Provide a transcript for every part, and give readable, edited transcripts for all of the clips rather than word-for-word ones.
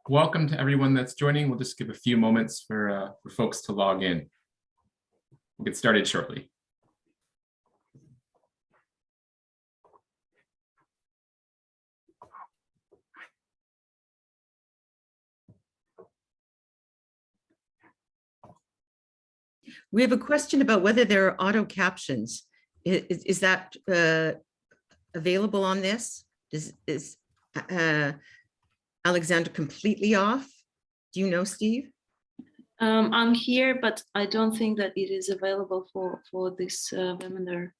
Welcome to everyone that's joining. We'll just give a few moments for folks to log in. We'll get started shortly. We have a question about whether there are auto captions. Is that available on this? Is Alexander completely off? Do you know, Steve? I'm here, but I don't think that it is available for this webinar.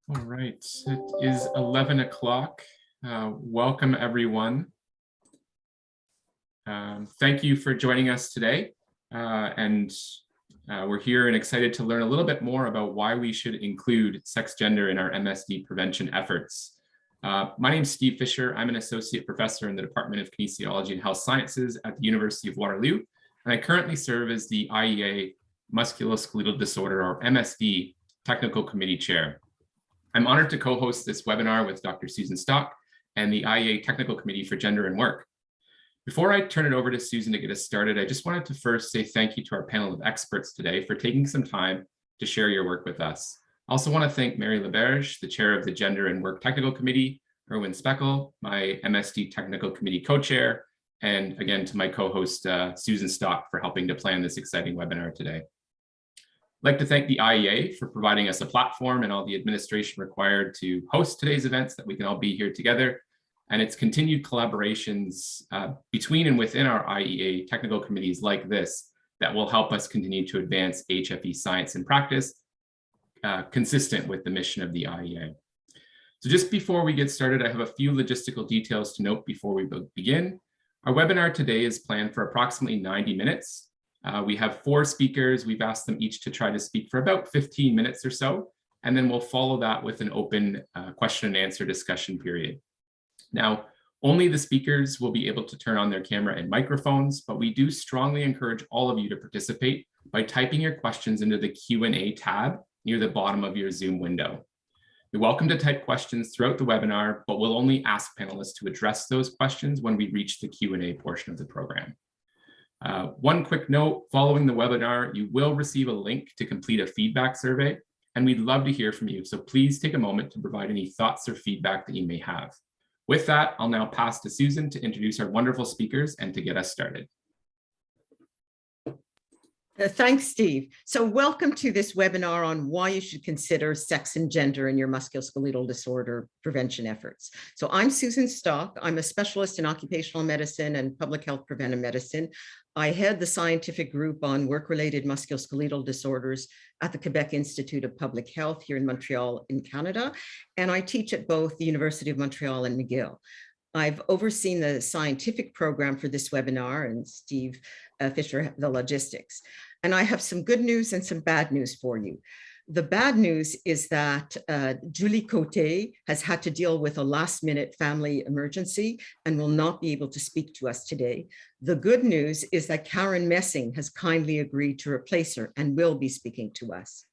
All right, it is 11 o'clock. Welcome, everyone. Thank you for joining us today. We're here and excited to learn a little bit more about why we should include sex gender in our MSD prevention efforts. My name is Steve Fisher. I'm an associate professor in the Department of Kinesiology and Health Sciences at the University of Waterloo, and I currently serve as the IEA Musculoskeletal Disorder, or MSD, Technical Committee Chair. I'm honored to co-host this webinar with Dr. Susan Stock and the IEA Technical Committee for Gender and Work. Before I turn it over to Susan to get us started, I just wanted to first say thank you to our panel of experts today for taking some time to share your work with us. I also want to thank Mary LaBerge, the chair of the Gender and Work Technical Committee, Erwin Speckel, my MSD Technical Committee co-chair, and again to my co-host Susan Stock for helping to plan this exciting webinar today. I'd like to thank the IEA for providing us a platform and all the administration required to host today's events, that we can all be here together, and its continued collaborations between and within our IEA technical committees like this that will help us continue to advance HFE science and practice consistent with the mission of the IEA. So just before we get started, I have a few logistical details to note before we begin. Our webinar today is planned for approximately 90 minutes. We have 4 speakers. We've asked them each to try to speak for about 15 minutes or so, and then we'll follow that with an open question and answer discussion period. Now, only the speakers will be able to turn on their camera and microphones, but we do strongly encourage all of you to participate by typing your questions into the Q&A tab near the bottom of your Zoom window. You're welcome to type questions throughout the webinar, but we'll only ask panelists to address those questions when we reach the Q&A portion of the program. One quick note, following the webinar, you will receive a link to complete a feedback survey, and we'd love to hear from you. So please take a moment to provide any thoughts or feedback that you may have. With that, I'll now pass to Susan to introduce our wonderful speakers and to get us started. Thanks, Steve. So welcome to this webinar on why you should consider sex and gender in your musculoskeletal disorder prevention efforts. So I'm Susan Stock. I'm a specialist in occupational medicine and public health preventive medicine. I head the scientific group on work-related musculoskeletal disorders at the Quebec Institute of Public Health here in Montreal in Canada, and I teach at both the University of Montreal and McGill. I've overseen the scientific program for this webinar, and Steve Fisher, the logistics. And I have some good news and some bad news for you. The bad news is that Julie Côté has had to deal with a last-minute family emergency and will not be able to speak to us today. The good news is that Karen Messing has kindly agreed to replace her and will be speaking to us.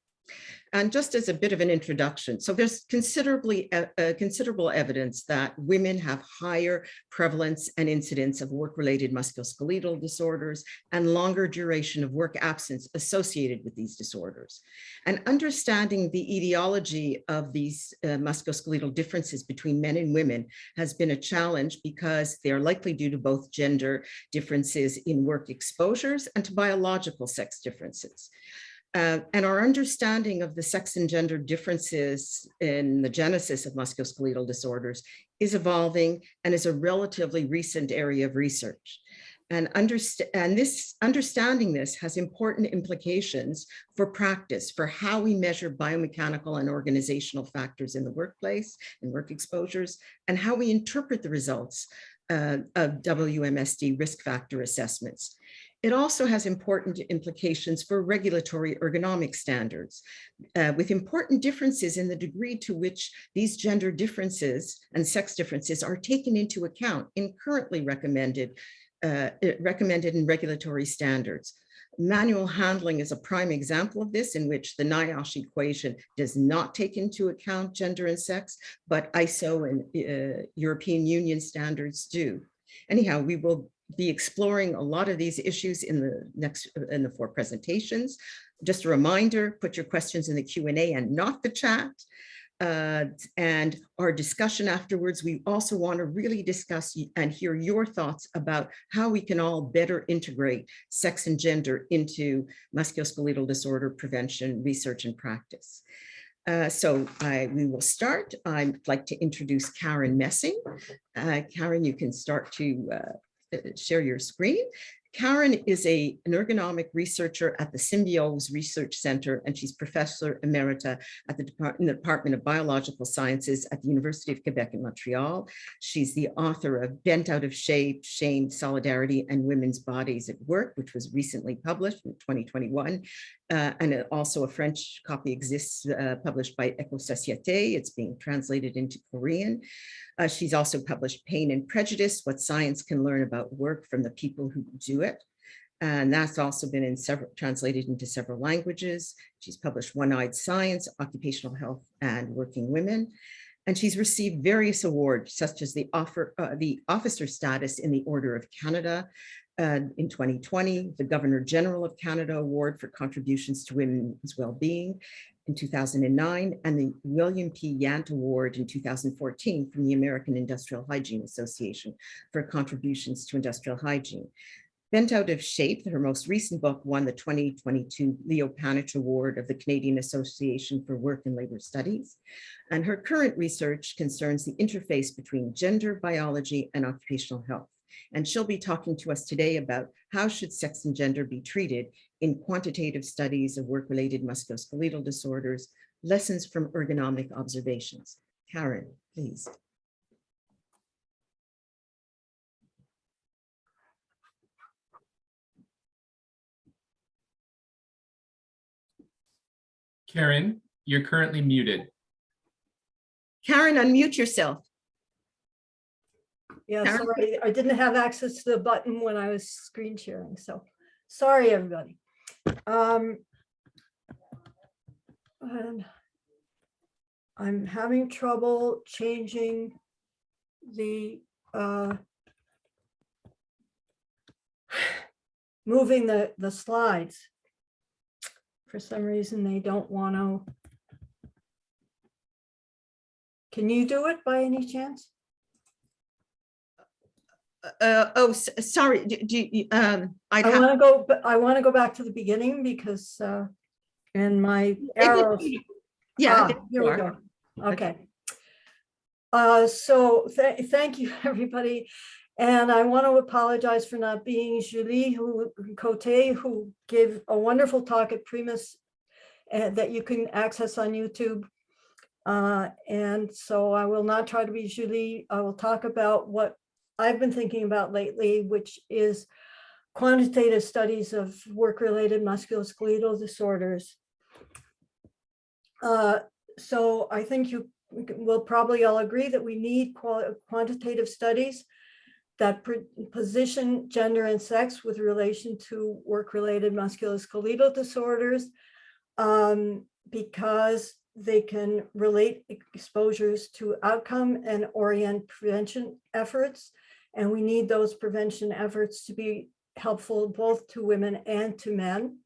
And just as a bit of an introduction, so there's considerable evidence that women have higher prevalence and incidence of work-related musculoskeletal disorders and longer duration of work absence associated with these disorders. And understanding the etiology of these musculoskeletal differences between men and women has been a challenge because they are likely due to both gender differences in work exposures and to biological sex differences. And our understanding of the sex and gender differences in the genesis of musculoskeletal disorders is evolving and is a relatively recent area of research. And understanding this has important implications for practice, for how we measure biomechanical and organizational factors in the workplace and work exposures, and how we interpret the results of WMSD risk factor assessments. It also has important implications for regulatory ergonomic standards, with important differences in the degree to which these gender differences and sex differences are taken into account in currently recommended in regulatory standards. Manual handling is a prime example of this, in which the NIOSH equation does not take into account gender and sex, but ISO and European Union standards do. Anyhow, we will be exploring a lot of these issues in the 4 presentations. Just a reminder, put your questions in the Q&A and not the chat. And our discussion afterwards, we also want to really discuss and hear your thoughts about how we can all better integrate sex and gender into musculoskeletal disorder prevention, research, and practice. We will start. I'd like to introduce Karen Messing. Karen, you can start to share your screen. Karen is an ergonomic researcher at the Symbiose Research Center, and she's Professor Emerita at the Department of Biological Sciences at the University of Quebec in Montreal. She's the author of Bent Out of Shape, Shame, Solidarity, and Women's Bodies at Work, which was recently published in 2021. And also a French copy exists, published by Ecosociété. It's being translated into Korean. She's also published Pain and Prejudice, What Science Can Learn About Work from the People Who Do It. And that's also been translated into several languages. She's published One-Eyed Science, Occupational Health and Working Women. And she's received various awards, such as the Officer Status in the Order of Canada in 2020, the Governor General of Canada Award for Contributions to Women's Wellbeing in 2009, and the William P. Yant Award in 2014 from the American Industrial Hygiene Association for contributions to industrial hygiene. Bent Out of Shape, her most recent book, won the 2022 Leo Panitch Award of the Canadian Association for Work and Labor Studies. And her current research concerns the interface between gender, biology, and occupational health. And she'll be talking to us today about how should sex and gender be treated in quantitative studies of work-related musculoskeletal disorders, lessons from ergonomic observations. Karen, please. Karen, you're currently muted. Karen, unmute yourself. Yeah, sorry, I didn't have access to the button when I was screen sharing, so sorry, everybody. And I'm having trouble changing the moving the slides. For some reason, they don't want to. Can you do it by any chance? Sorry. I want to go back to the beginning because in my arrows. Yeah, here we go. Okay. So thank you, everybody. And I want to apologize for not being Julie Cote, who gave a wonderful talk at Primus that you can access on YouTube. And so I will not try to be Julie. I will talk about what I've been thinking about lately, which is quantitative studies of work-related musculoskeletal disorders. So I think you will probably all agree that we need quantitative studies that position gender and sex with relation to work-related musculoskeletal disorders, because they can relate exposures to outcome and orient prevention efforts. And we need those prevention efforts to be helpful both to women and to men.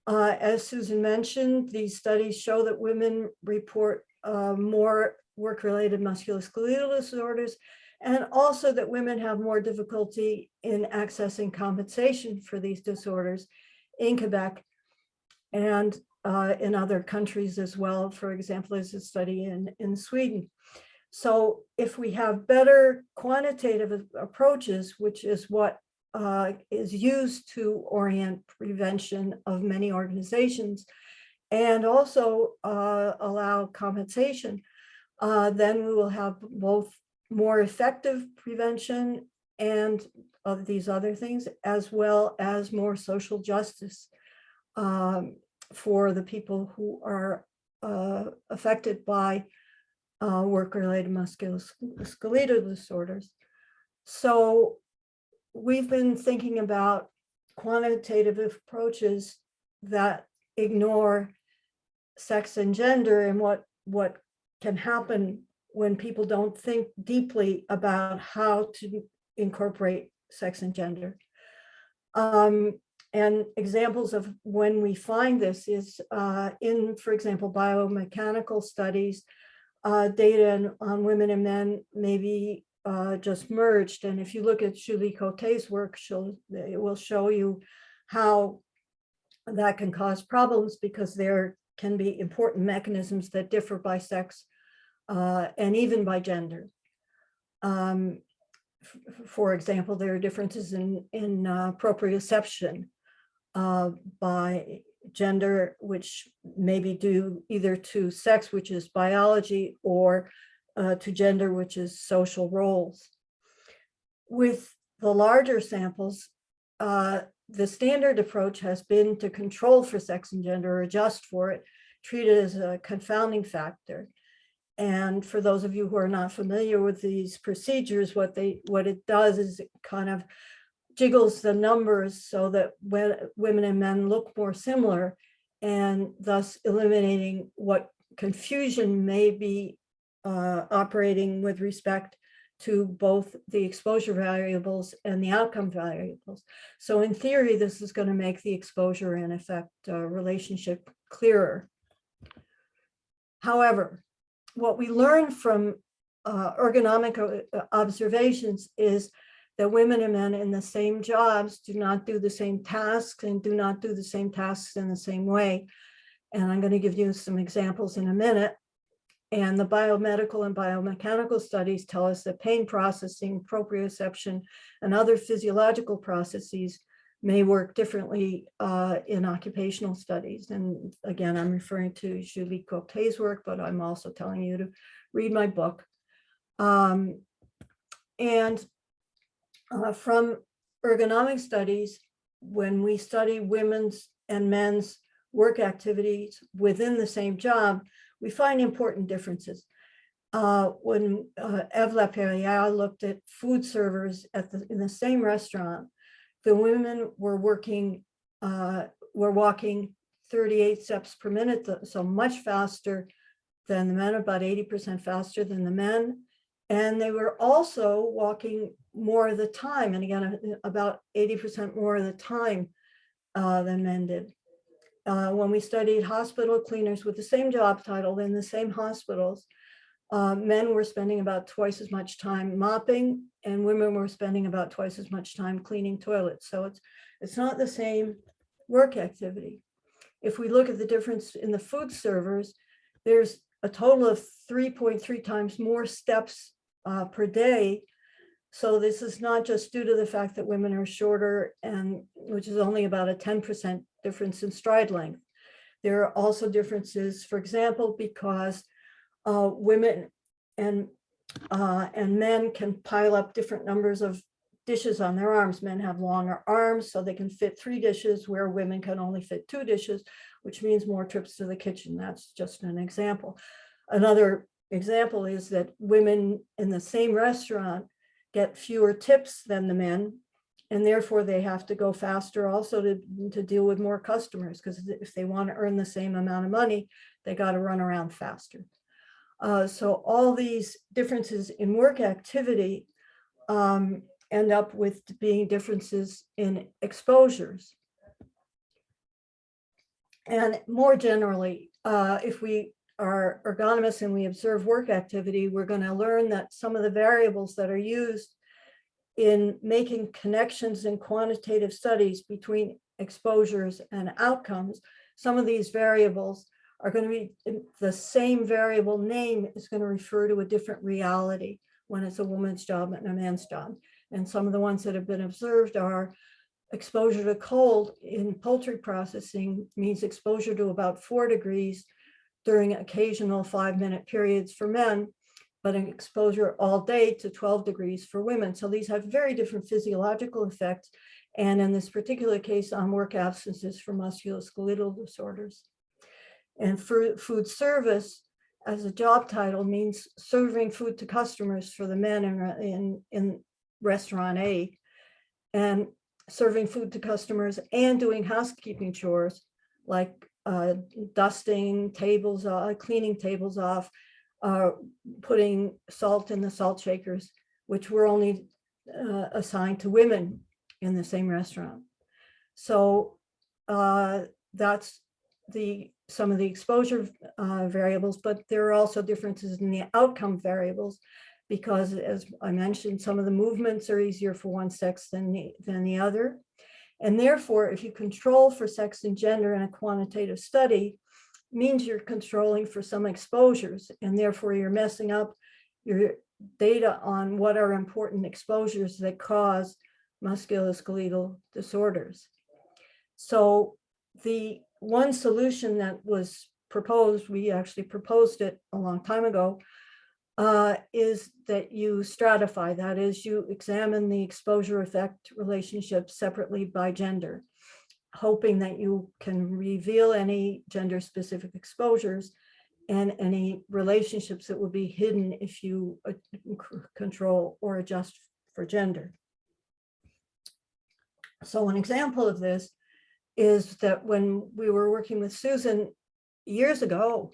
As Susan mentioned, these studies show that women report more work-related musculoskeletal disorders, and also that women have more difficulty in accessing compensation for these disorders in Quebec and in other countries as well. For example, there's a study in Sweden. So if we have better quantitative approaches, which is what is used to orient prevention of many organizations, and also allow compensation, then we will have both more effective prevention and of these other things, as well as more social justice for the people who are affected by work-related musculoskeletal disorders. So we've been thinking about quantitative approaches that ignore sex and gender and what can happen when people don't think deeply about how to incorporate sex and gender. And examples of when we find this is in, for example, biomechanical studies, data on women and men may be just merged. And if you look at Julie Cote's work, it will show you how that can cause problems because there can be important mechanisms that differ by sex and even by gender. For example, there are differences in proprioception by gender, which may be due either to sex, which is biology, or to gender, which is social roles. With the larger samples, the standard approach has been to control for sex and gender or adjust for it, treat it as a confounding factor. And for those of you who are not familiar with these procedures, what it does is it kind of jiggles the numbers so that women and men look more similar, and thus eliminating what confusion may be operating with respect to both the exposure variables and the outcome variables. So in theory, this is going to make the exposure and effect relationship clearer. However, what we learn from ergonomic observations is that women and men in the same jobs do not do the same tasks and do not do the same tasks in the same way. And I'm going to give you some examples in a minute. And the biomedical and biomechanical studies tell us that pain processing, proprioception, and other physiological processes may work differently in occupational studies. And again, I'm referring to Julie Cote's work, but I'm also telling you to read my book. From ergonomic studies, when we study women's and men's work activities within the same job, we find important differences. When Eve Laperriere looked at food servers in the same restaurant, the women were walking 38 steps per minute, so much faster than the men, about 80% faster than the men. And they were also walking more of the time, and again, about 80% more of the time than men did. When we studied hospital cleaners with the same job title in the same hospitals, men were spending about twice as much time mopping, and women were spending about twice as much time cleaning toilets. So it's not the same work activity. If we look at the difference in the food servers, there's a total of 3.3 times more steps per day. So this is not just due to the fact that women are shorter, and which is only about a 10% difference in stride length. There are also differences, for example, because women and men can pile up different numbers of dishes on their arms. Men have longer arms, so they can fit 3 dishes, where women can only fit 2 dishes, which means more trips to the kitchen. That's just an example. Another example is that women in the same restaurant get fewer tips than the men, and therefore they have to go faster also to deal with more customers, because if they want to earn the same amount of money, they got to run around faster. So all these differences in work activity end up with being differences in exposures. And more generally, if we are ergonomists and we observe work activity, we're going to learn that some of the variables that are used in making connections in quantitative studies between exposures and outcomes, some of these variables are going to be the same variable name is going to refer to a different reality when it's a woman's job and a man's job. And some of the ones that have been observed are exposure to cold in poultry processing means exposure to about 4 degrees during occasional 5-minute periods for men, but an exposure all day to 12 degrees for women. So these have very different physiological effects. And in this particular case, on work absences for musculoskeletal disorders. And for food service, as a job title, means serving food to customers for the men in restaurant A. And serving food to customers and doing housekeeping chores like dusting tables, cleaning tables off, putting salt in the salt shakers, which were only assigned to women in the same restaurant. So that's some of the exposure variables, but there are also differences in the outcome variables, because as I mentioned, some of the movements are easier for one sex than the other. And therefore, if you control for sex and gender in a quantitative study, means you're controlling for some exposures, and therefore you're messing up your data on what are important exposures that cause musculoskeletal disorders. So the one solution that was proposed, we actually proposed it a long time ago, is that you stratify. That is, you examine the exposure effect relationship separately by gender, hoping that you can reveal any gender specific exposures and any relationships that will be hidden if you control or adjust for gender. So an example of this is that when we were working with Susan years ago,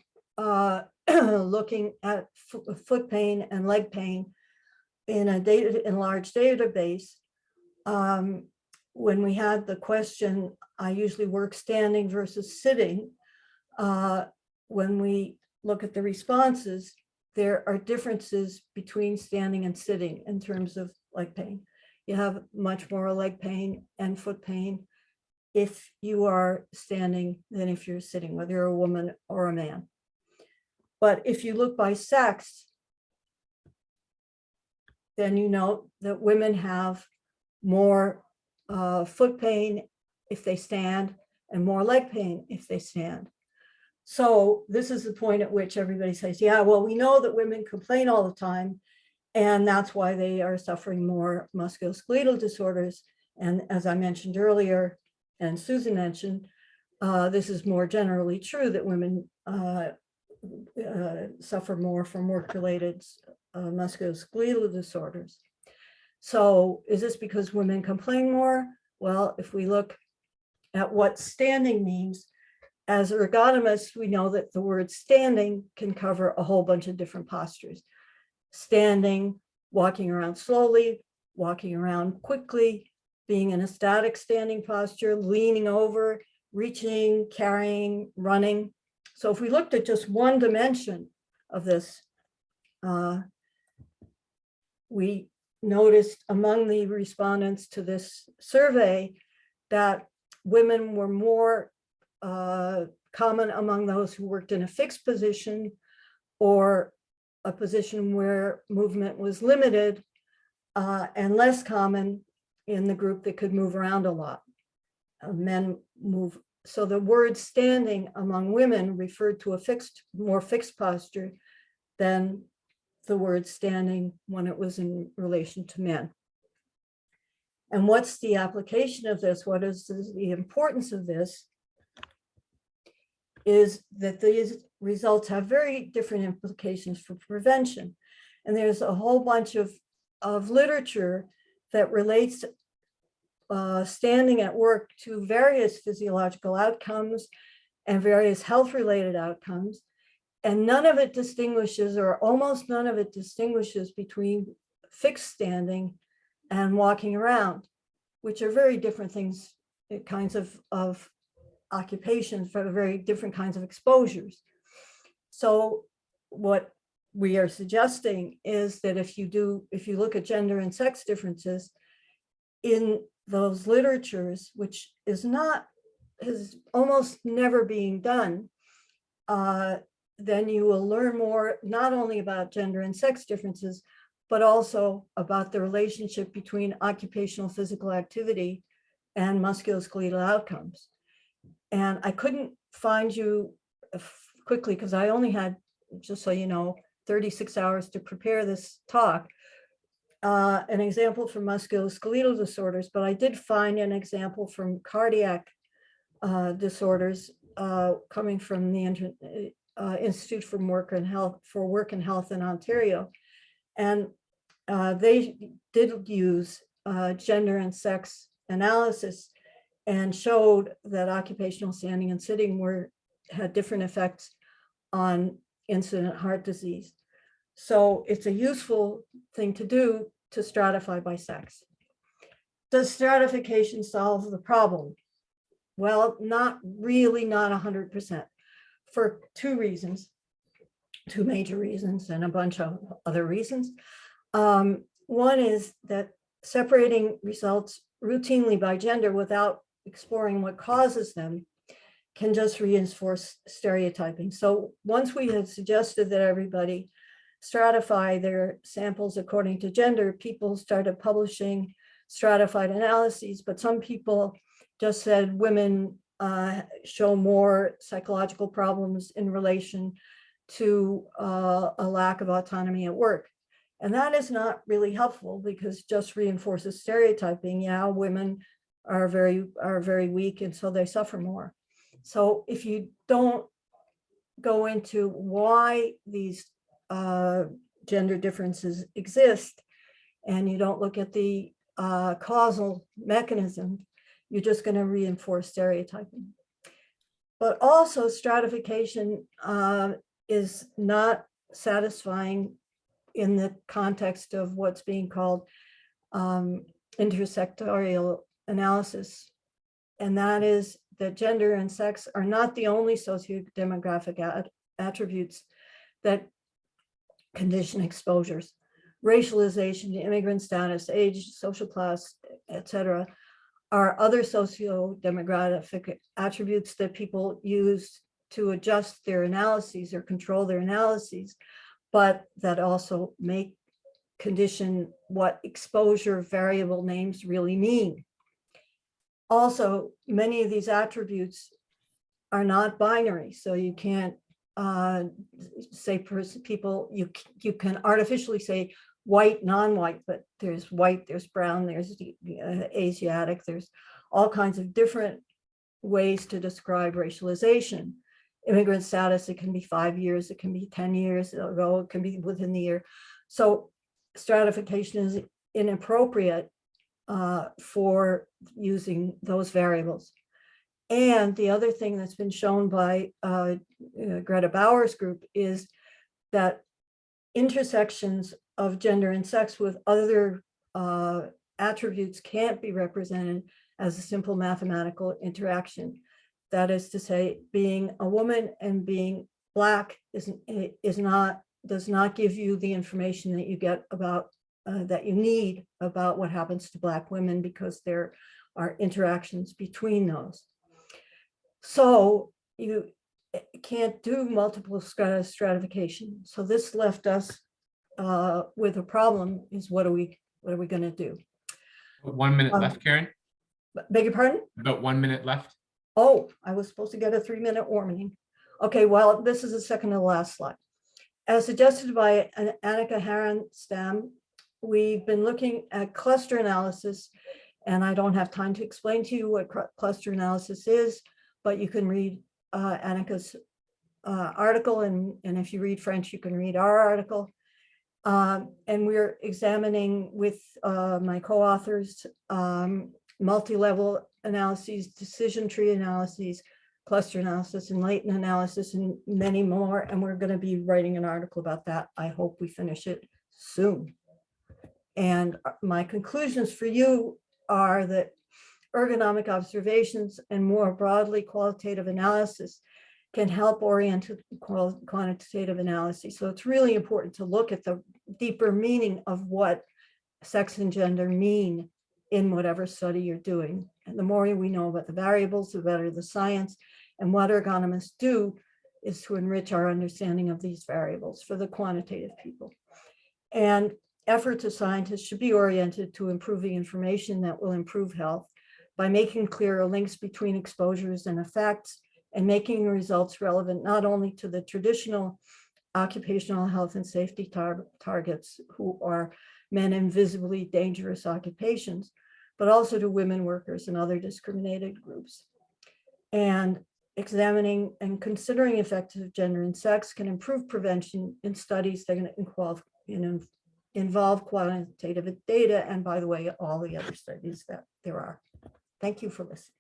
looking at foot pain and leg pain in a large database, when we had the question, I usually work standing versus sitting. When we look at the responses, there are differences between standing and sitting in terms of leg pain. You have much more leg pain and foot pain if you are standing than if you're sitting, whether you're a woman or a man. But if you look by sex, then you know that women have more foot pain if they stand and more leg pain if they stand. So this is the point at which everybody says, yeah, well, we know that women complain all the time, and that's why they are suffering more musculoskeletal disorders. And as I mentioned earlier, and Susan mentioned, this is more generally true, that women suffer more from work-related musculoskeletal disorders. So is this because women complain more? Well, if we look at what standing means, as ergonomists, we know that the word standing can cover a whole bunch of different postures. Standing, walking around slowly, walking around quickly, being in a static standing posture, leaning over, reaching, carrying, running. So if we looked at just one dimension of this, we noticed among the respondents to this survey that women were more common among those who worked in a fixed position or a position where movement was limited, and less common in the group that could move around a lot. Men move. So the word standing among women referred to a more fixed posture than the word standing when it was in relation to men. And what's the application of this? What is the importance of this? Is that these results have very different implications for prevention. And there's a whole bunch of literature that relates standing at work to various physiological outcomes and various health-related outcomes. And none of it distinguishes, or almost none of it distinguishes, between fixed standing and walking around, which are very different things, kinds of occupations for very different kinds of exposures. So what we are suggesting is that if you look at gender and sex differences in those literatures, which is almost never being done, then you will learn more, not only about gender and sex differences, but also about the relationship between occupational physical activity and musculoskeletal outcomes. And I couldn't find you quickly because I only had, just so you know, 36 hours to prepare this talk, an example for musculoskeletal disorders, but I did find an example from cardiac disorders coming from the Institute for Work and Health in Ontario. And they did use gender and sex analysis and showed that occupational standing and sitting had different effects on incident heart disease. So it's a useful thing to do to stratify by sex. Does stratification solve the problem? Well, not really, not 100%, for two major reasons, and a bunch of other reasons. One is that separating results routinely by gender without exploring what causes them can just reinforce stereotyping. So once we had suggested that everybody stratify their samples according to gender, people started publishing stratified analyses, but some people just said women show more psychological problems in relation to a lack of autonomy at work. And that is not really helpful because just reinforces stereotyping. Yeah, women are very weak and so they suffer more. So if you don't go into why these gender differences exist and you don't look at the causal mechanism, you're just going to reinforce stereotyping. But also stratification is not satisfying in the context of what's being called intersectorial analysis. And that is that gender and sex are not the only sociodemographic attributes that condition exposures. Racialization, immigrant status, age, social class, etc., are other socio-demographic attributes that people use to adjust their analyses or control their analyses, but that also make condition what exposure variable names really mean. Also, many of these attributes are not binary, so you can't say people, you can artificially say white, non-white, but there's white, there's brown, there's Asiatic, there's all kinds of different ways to describe racialization. Immigrant status, it can be 5 years, it can be 10 years ago, it can be within the year. So stratification is inappropriate for using those variables. And the other thing that's been shown by Greta Bauer's group is that intersections of gender and sex with other attributes can't be represented as a simple mathematical interaction. That is to say, being a woman and being Black does not give you the information that you get about that you need about what happens to Black women, because there are interactions between those. So you can't do multiple stratification. So this left us with a problem. Is what are we going to do? 1 minute left, Karen. Beg your pardon? About 1 minute left. Oh, I was supposed to get a 3-minute warning. Okay, well, this is the second to the last slide. As suggested by Annika Harenstam, we've been looking at cluster analysis, and I don't have time to explain to you what cluster analysis is, but you can read Annika's article, and if you read French, you can read our article. And we're examining with my co-authors multi-level analyses, decision tree analyses, cluster analysis, and latent analysis, and many more. And we're going to be writing an article about that. I hope we finish it soon. And my conclusions for you are that ergonomic observations and more broadly qualitative analysis can help orient quantitative analysis. So it's really important to look at the deeper meaning of what sex and gender mean in whatever study you're doing. And the more we know about the variables, the better the science. And what ergonomists do is to enrich our understanding of these variables for the quantitative people. And efforts of scientists should be oriented to improving information that will improve health by making clearer links between exposures and effects, and making results relevant not only to the traditional occupational health and safety targets, who are men in visibly dangerous occupations, but also to women workers and other discriminated groups. And examining and considering effects of gender and sex can improve prevention in studies that involve quantitative data, and by the way, all the other studies that there are. Thank you for listening.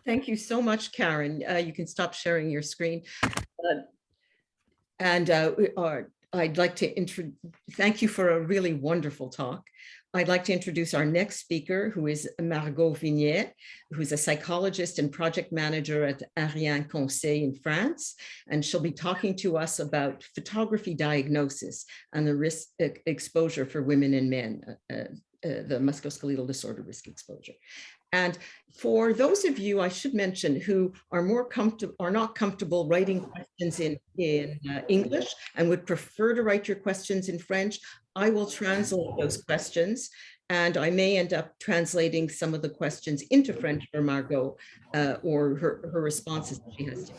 Thank you so much, Karen. You can stop sharing your screen. I'd like to thank you for a really wonderful talk. I'd like to introduce our next speaker, who is Margot Vignet, who's a psychologist and project manager at Ariane Conseil in France. And she'll be talking to us about photography diagnosis and the risk exposure for women and men, the musculoskeletal disorder risk exposure. And for those of you, I should mention, who are not comfortable writing questions in English and would prefer to write your questions in French, I will translate those questions, and I may end up translating some of the questions into French for Margot or her responses that she has to.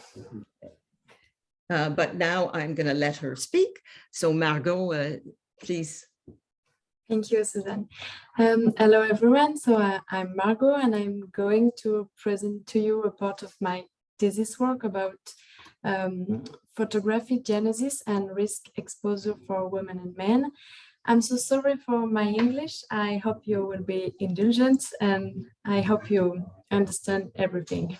But now I'm going to let her speak. So Margot, please. Thank you, Susan. Hello, everyone. So I'm Margot, and I'm going to present to you a part of my thesis work about photographic diagnosis and risk exposure for women and men. I'm so sorry for my English. I hope you will be indulgent, and I hope you understand everything.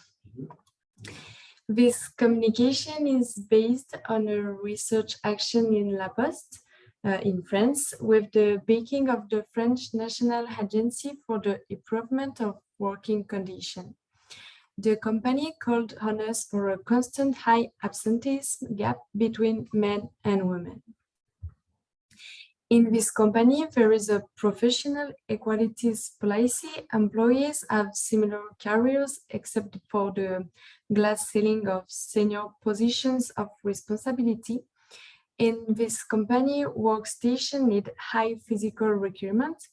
This communication is based on a research action in La Poste, in France, with the backing of the French National Agency for the Improvement of Working Conditions. The company called on us for a constant high absenteeism gap between men and women. In this company, there is a professional equalities policy. Employees have similar careers except for the glass ceiling of senior positions of responsibility. In this company, workstation need high physical requirements.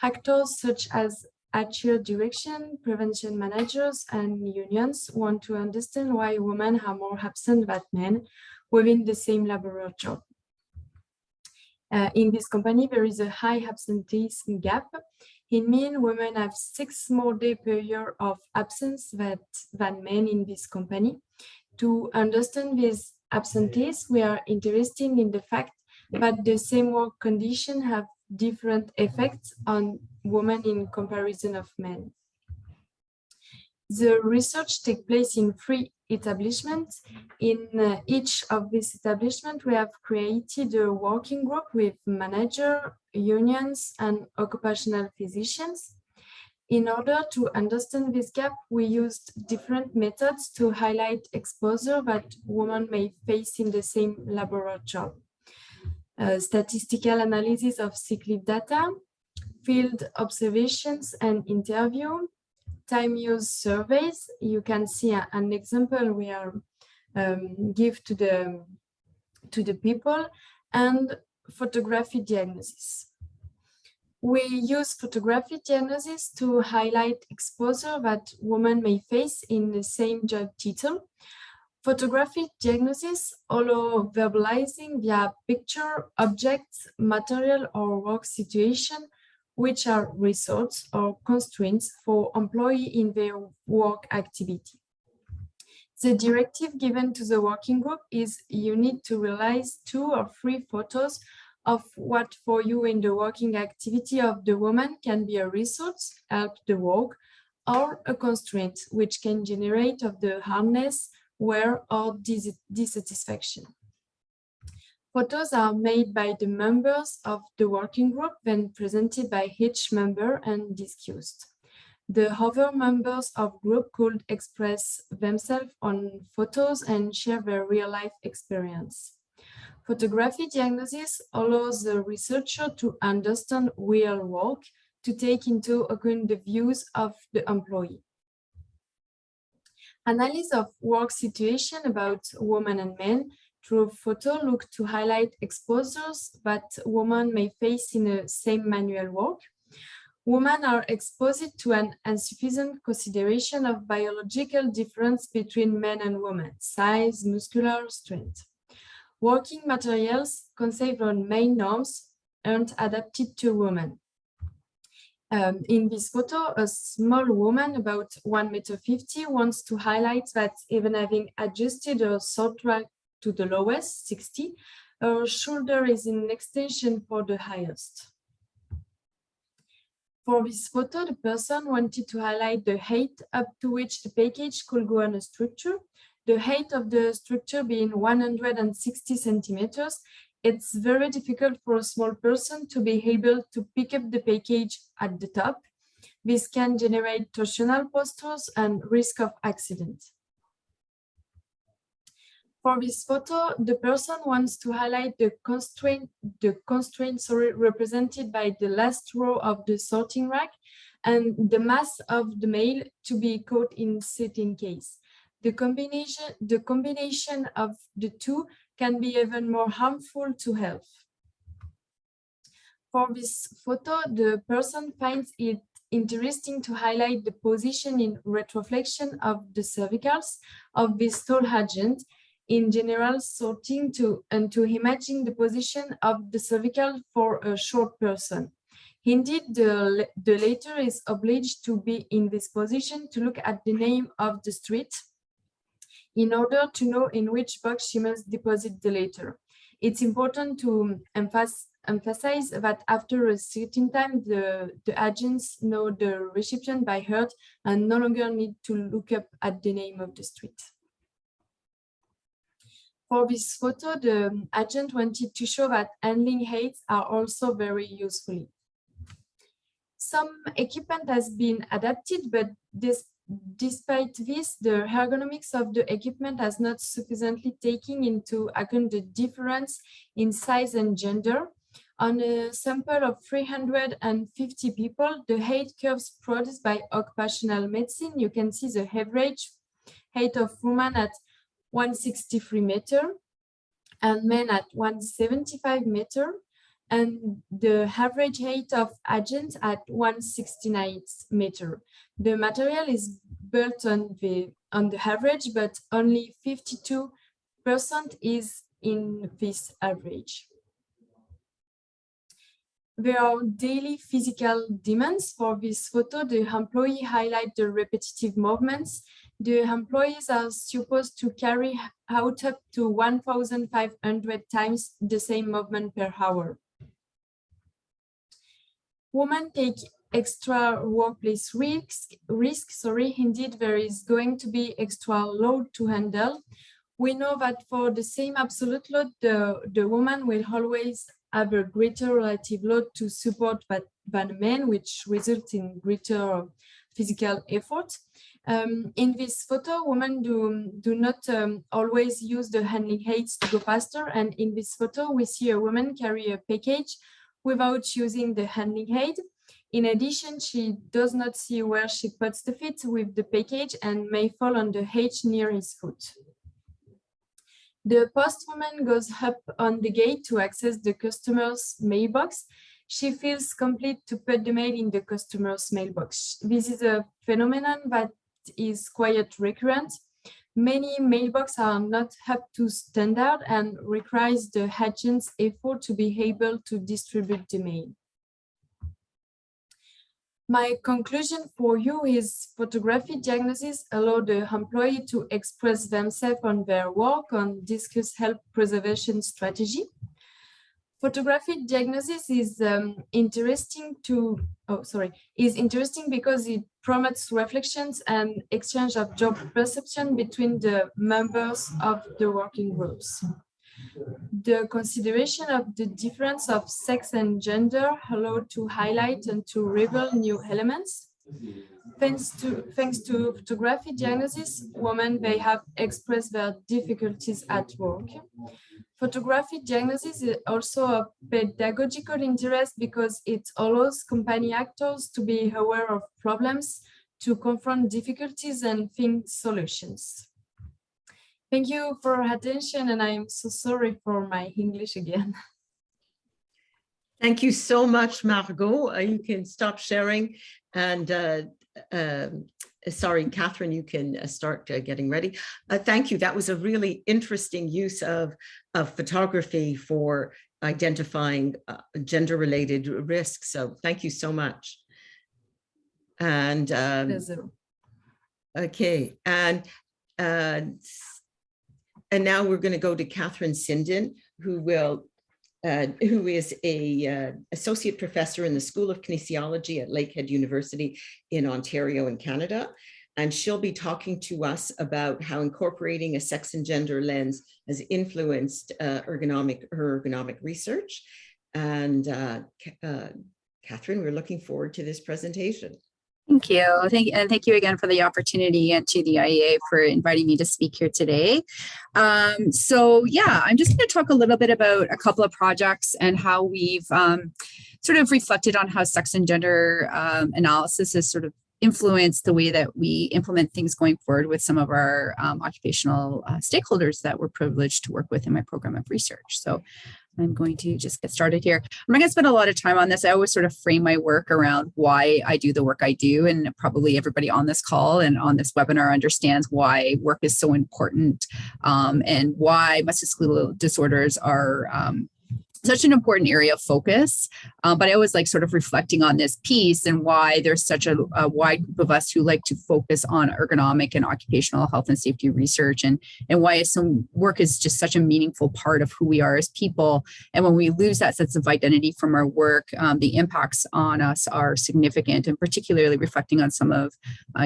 Actors such as HR direction, prevention managers, and unions want to understand why women are more absent than men within the same laboral job. In this company, there is a high absenteeism gap. It means women have 6 more days per year of absence than men in this company. To understand this absentees, we are interested in the fact that the same work conditions have different effects on women in comparison of men. The research takes place in 3 establishments. In each of these establishments, we have created a working group with managers, unions, and occupational physicians. In order to understand this gap, we used different methods to highlight exposure that women may face in the same laboral job. Statistical analysis of sick leave data, field observations and interview, time use surveys. You can see an example we are give to the people, and photographic diagnosis. We use photographic diagnosis to highlight exposure that women may face in the same job title. Photographic diagnosis allow verbalizing via picture, objects, material, or work situation, which are results or constraints for employee in their work activity. The directive given to the working group is you need to realize 2 or 3 photos of what for you in the working activity of the woman can be a resource, help the work, or a constraint, which can generate of the harmness, wear, or dissatisfaction. Photos are made by the members of the working group, then presented by each member and discussed. The other members of group could express themselves on photos and share their real-life experience. Photographic diagnosis allows the researcher to understand real work, to take into account the views of the employee. Analysis of work situation about women and men through photo look to highlight exposures that women may face in the same manual work. Women are exposed to an insufficient consideration of biological difference between men and women, size, muscular strength. Working materials conceived on main norms aren't adapted to women. In this photo, a small woman about 1.50 meters wants to highlight that even having adjusted her short rack to the lowest, 60, her shoulder is in extension for the highest. For this photo, the person wanted to highlight the height up to which the package could go on a structure. The height of the structure being 160 centimeters, it's very difficult for a small person to be able to pick up the package at the top. This can generate torsional postures and risk of accident. For this photo, the person wants to highlight the constraint represented by the last row of the sorting rack and the mass of the mail to be caught in sitting case. The combination of the two can be even more harmful to health. For this photo, the person finds it interesting to highlight the position in retroflexion of the cervicals of this tall agent, in general sorting to imagine the position of the cervical for a short person. Indeed, the latter is obliged to be in this position to look at the name of the street in order to know in which box she must deposit the latter. It's important to emphasize that after a certain time, the agents know the reception by heart and no longer need to look up at the name of the street. For this photo, the agent wanted to show that handling aids are also very useful. Some equipment has been adapted, but despite this, the ergonomics of the equipment has not sufficiently taken into account the difference in size and gender. On a sample of 350 people, the height curves produced by occupational medicine, you can see the average height of women at 163 meters and men at 175 meters, and the average height of agents at 169 meters. The material is built on the average, but only 52% is in this average. There are daily physical demands. For this photo, the employee highlight the repetitive movements. The employees are supposed to carry out up to 1,500 times the same movement per hour. Women take extra workplace risks. Indeed, there is going to be extra load to handle. We know that for the same absolute load, the woman will always have a greater relative load to support than men, which results in greater physical effort. In this photo, women do not always use the handling aids to go faster. And in this photo, we see a woman carry a package without using the handling aid. In addition, she does not see where she puts the feet with the package and may fall on the edge near his foot. The postwoman goes up on the gate to access the customer's mailbox. She feels complete to put the mail in the customer's mailbox. This is a phenomenon that is quite recurrent. Many mailboxes are not up to standard and requires the agent's effort to be able to distribute the mail. My conclusion for you is photographic diagnosis allow the employee to express themselves on their work, on discuss health preservation strategy. Photographic diagnosis is interesting because it promotes reflections and exchange of job perception between the members of the working groups. The consideration of the difference of sex and gender allow to highlight and to reveal new elements. Thanks to photographic diagnosis, women may have expressed their difficulties at work. Photographic diagnosis is also of pedagogical interest because it allows company actors to be aware of problems, to confront difficulties and think solutions. Thank you for your attention, and I'm so sorry for my English again. Thank you so much, Margot. You can stop sharing, and sorry, Catherine, you can start getting ready. Thank you. That was a really interesting use of photography for identifying gender-related risks. So thank you so much. And okay, and now we're going to go to Catherine Sinden, who will who is a associate professor in the School of Kinesiology at Lakehead University in Ontario in Canada. And she'll be talking to us about how incorporating a sex and gender lens has influenced her ergonomic research. And Catherine, we're looking forward to this presentation. Thank you. Thank you again for the opportunity, and to the IEA for inviting me to speak here today. So yeah, I'm just going to talk a little bit about a couple of projects and how we've sort of reflected on how sex and gender analysis has sort of influenced the way that we implement things going forward with some of our occupational stakeholders that we're privileged to work with in my program of research. So I'm going to just get started here. I'm not going to spend a lot of time on this. I always sort of frame my work around why I do the work I do, and probably everybody on this call and on this webinar understands why work is so important, and why musculoskeletal disorders are such an important area of focus. But I always like sort of reflecting on this piece and why there's such a wide group of us who like to focus on ergonomic and occupational health and safety research, and why some work is just such a meaningful part of who we are as people. And when we lose that sense of identity from our work, the impacts on us are significant, and particularly reflecting on some of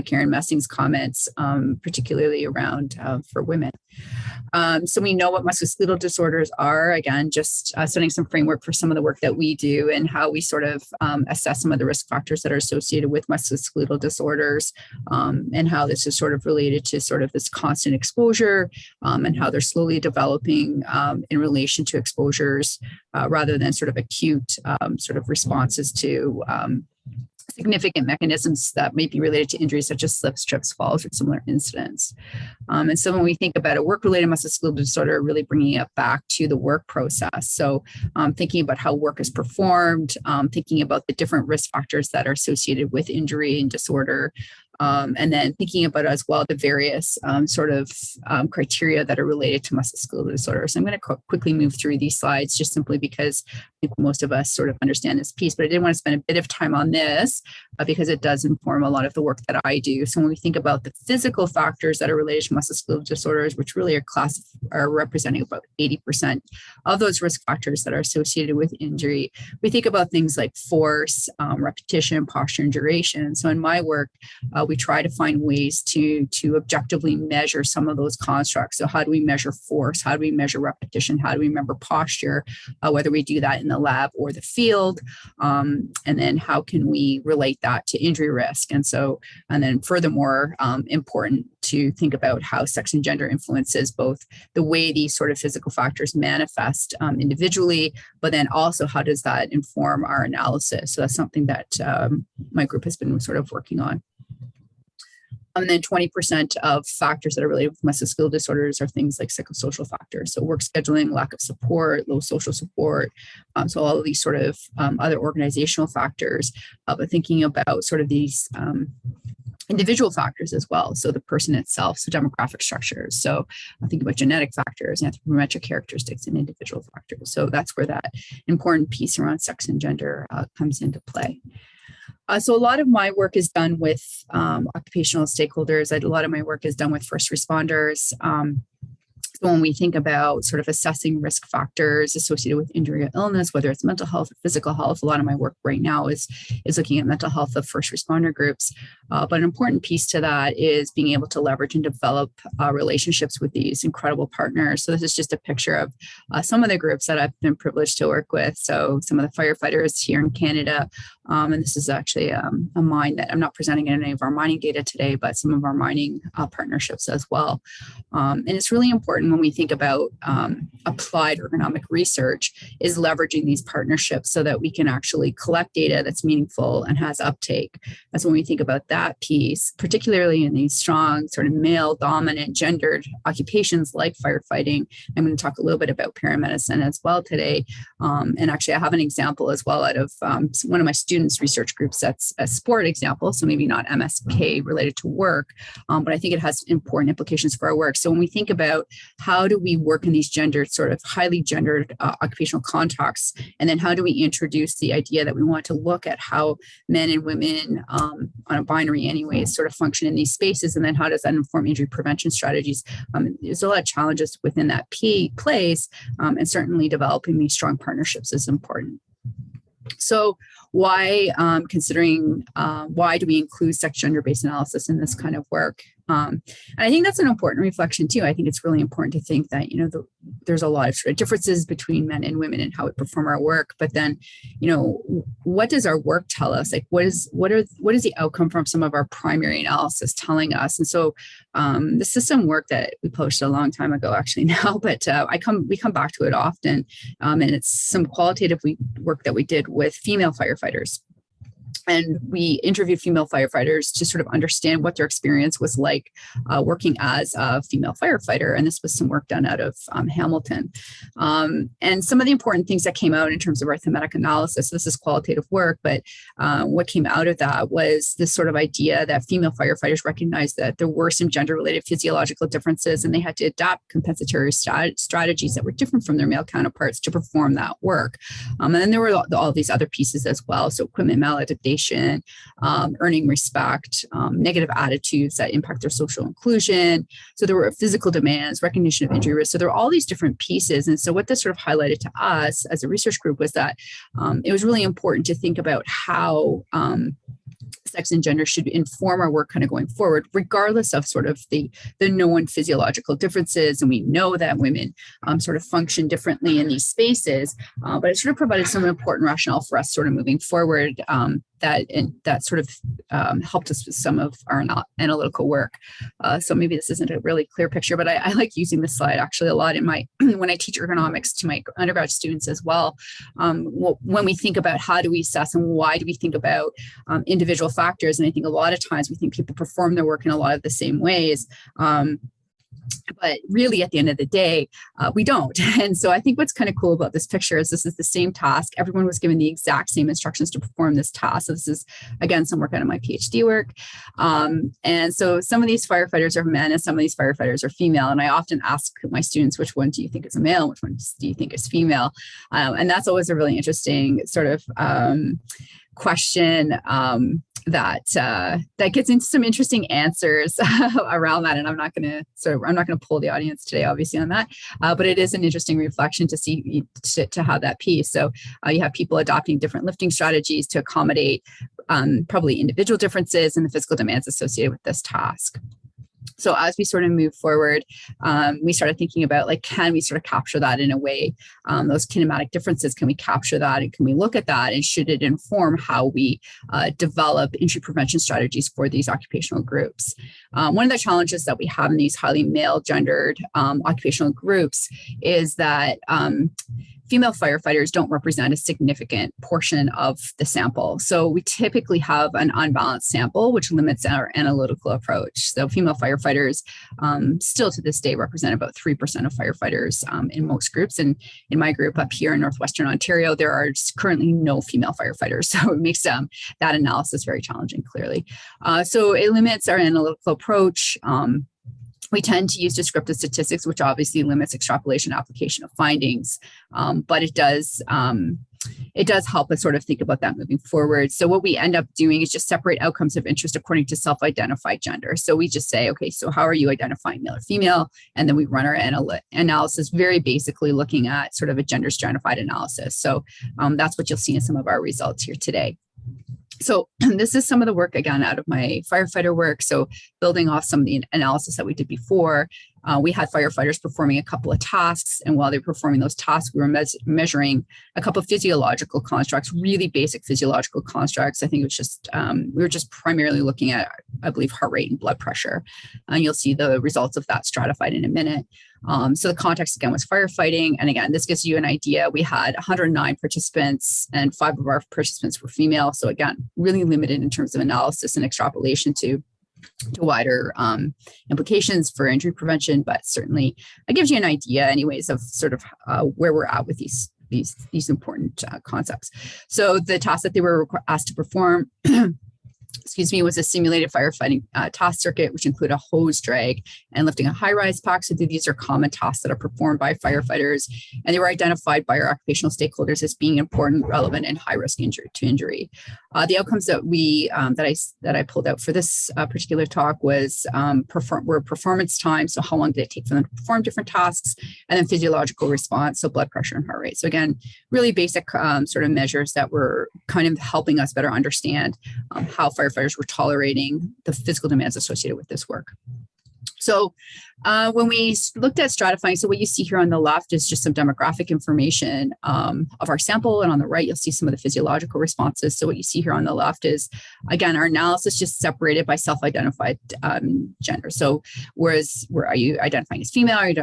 Karen Messing's comments, particularly around for women. So we know what musculoskeletal disorders are. Again, just setting some framework for some of the work that we do and how we sort of assess some of the risk factors that are associated with musculoskeletal disorders, and how this is sort of related to sort of this constant exposure, and how they're slowly developing in relation to exposures rather than sort of acute sort of responses to significant mechanisms that may be related to injuries such as slips, trips, falls, or similar incidents. And so when we think about a work-related musculoskeletal disorder, really bringing it back to the work process. So thinking about how work is performed, thinking about the different risk factors that are associated with injury and disorder, and then thinking about as well the various sort of criteria that are related to musculoskeletal disorders. So I'm going to quickly move through these slides just simply because I think most of us sort of understand this piece, but I did want to spend a bit of time on this because it does inform a lot of the work that I do. So when we think about the physical factors that are related to musculoskeletal disorders, which really are representing about 80% of those risk factors that are associated with injury, we think about things like force, repetition, posture, and duration. So in my work, we try to find ways to objectively measure some of those constructs. So how do we measure force? How do we measure repetition? How do we measure posture, whether we do that in the lab or the field? And then how can we relate that to injury risk? And then furthermore, important to think about how sex and gender influences both the way these sort of physical factors manifest individually, but then also how does that inform our analysis? So that's something that my group has been sort of working on. And then 20% of factors that are related with musculoskeletal disorders are things like psychosocial factors. So work scheduling, lack of support, low social support. So all of these sort of other organizational factors, but thinking about sort of these individual factors as well. So the person itself, so demographic structures. So I think about genetic factors, anthropometric characteristics, and individual factors. So that's where that important piece around sex and gender comes into play. So a lot of my work is done with occupational stakeholders. A lot of my work is done with first responders. So when we think about sort of assessing risk factors associated with injury or illness, whether it's mental health or physical health, a lot of my work right now is looking at mental health of first responder groups. But an important piece to that is being able to leverage and develop relationships with these incredible partners. So this is just a picture of some of the groups that I've been privileged to work with. So some of the firefighters here in Canada, and this is actually a mine that I'm not presenting any of our mining data today, but some of our mining partnerships as well. And it's really important when we think about applied ergonomic research is leveraging these partnerships so that we can actually collect data that's meaningful and has uptake. That's when we think about that piece, particularly in these strong sort of male dominant gendered occupations like firefighting. I'm going to talk a little bit about paramedicine as well today. And actually I have an example as well out of one of my students' research groups that's a sport example. So maybe not MSK related to work, but I think it has important implications for our work. So when we think about how do we work in these gendered, sort of highly gendered occupational contexts? And then how do we introduce the idea that we want to look at how men and women on a binary anyways sort of function in these spaces? And then how does that inform injury prevention strategies? There's a lot of challenges within that place, and certainly developing these strong partnerships is important. So why, why do we include sex gender-based analysis in this kind of work? And I think that's an important reflection too. I think it's really important to think that, there's a lot of sort of differences between men and women and how we perform our work. But then, what does our work tell us? Like, what is the outcome from some of our primary analysis telling us? And so this is some work that we published a long time ago, actually now, but we come back to it often. And it's some qualitative work that we did with female firefighters. And we interviewed female firefighters to sort of understand what their experience was like working as a female firefighter. And this was some work done out of Hamilton. And some of the important things that came out in terms of our thematic analysis, this is qualitative work, but what came out of that was this sort of idea that female firefighters recognized that there were some gender-related physiological differences, and they had to adapt compensatory strategies that were different from their male counterparts to perform that work. And then there were all these other pieces as well. So equipment maladaptation, earning respect, negative attitudes that impact their social inclusion. So there were physical demands, recognition of injury risk. So there were all these different pieces. And so what this sort of highlighted to us as a research group was that it was really important to think about how sex and gender should inform our work kind of going forward, regardless of sort of the known physiological differences. And we know that women sort of function differently in these spaces, but it sort of provided some important rationale for us sort of moving forward that sort of helped us with some of our analytical work. So maybe this isn't a really clear picture, but I like using this slide actually a lot in my when I teach ergonomics to my undergrad students as well. When we think about how do we assess and why do we think about individual factors, and I think a lot of times we think people perform their work in a lot of the same ways. But really, at the end of the day, we don't. And so I think what's kind of cool about this picture is this is the same task. Everyone was given the exact same instructions to perform this task. So this is, again, some work out of my PhD work. And so some of these firefighters are men and some of these firefighters are female. And I often ask my students, which one do you think is a male and which one do you think is female? And that's always a really interesting sort of question that gets into some interesting answers around that. And I'm not going to pull the audience today, obviously, on that, but it is an interesting reflection to see to have that piece. So you have people adopting different lifting strategies to accommodate probably individual differences in the physical demands associated with this task. So as we sort of move forward, we started thinking about, like, can we sort of capture that in a way? Those kinematic differences, can we capture that? And can we look at that? And should it inform how we develop injury prevention strategies for these occupational groups? One of the challenges that we have in these highly male gendered occupational groups is that female firefighters don't represent a significant portion of the sample. So we typically have an unbalanced sample, which limits our analytical approach. So female firefighters still to this day represent about 3% of firefighters in most groups. And in my group up here in Northwestern Ontario, there are currently no female firefighters. So it makes that analysis very challenging, clearly. So it limits our analytical approach. We tend to use descriptive statistics, which obviously limits extrapolation application of findings, but it does help us sort of think about that moving forward. So what we end up doing is just separate outcomes of interest according to self-identified gender. So we just say, okay, so how are you identifying male or female? And then we run our analysis very basically looking at sort of a gender stratified analysis. So that's what you'll see in some of our results here today. So this is some of the work, again, out of my firefighter work. So building off some of the analysis that we did before, we had firefighters performing a couple of tasks. And while they were performing those tasks, we were measuring a couple of physiological constructs, really basic physiological constructs. I think it was just, we were just primarily looking at, I believe, heart rate and blood pressure. And you'll see the results of that stratified in a minute. So the context, again, was firefighting. And again, this gives you an idea. We had 109 participants and 5 of our participants were female. So again, really limited in terms of analysis and extrapolation to wider implications for injury prevention, but certainly it gives you an idea anyways of sort of where we're at with these important concepts. So the tasks that they were asked to perform was a simulated firefighting task circuit, which include a hose drag and lifting a high-rise pack. So these are common tasks that are performed by firefighters, and they were identified by our occupational stakeholders as being important, relevant, and high-risk injury. The outcomes that I pulled out for this particular talk was were performance time, so how long did it take for them to perform different tasks, and then physiological response, so blood pressure and heart rate. So again, really basic sort of measures that were kind of helping us better understand how firefighters were tolerating the physical demands associated with this work. So when we looked at stratifying, so what you see here on the left is just some demographic information of our sample, and on the right, you'll see some of the physiological responses. So what you see here on the left is, again, our analysis just separated by self-identified gender. So are you identifying as female, are you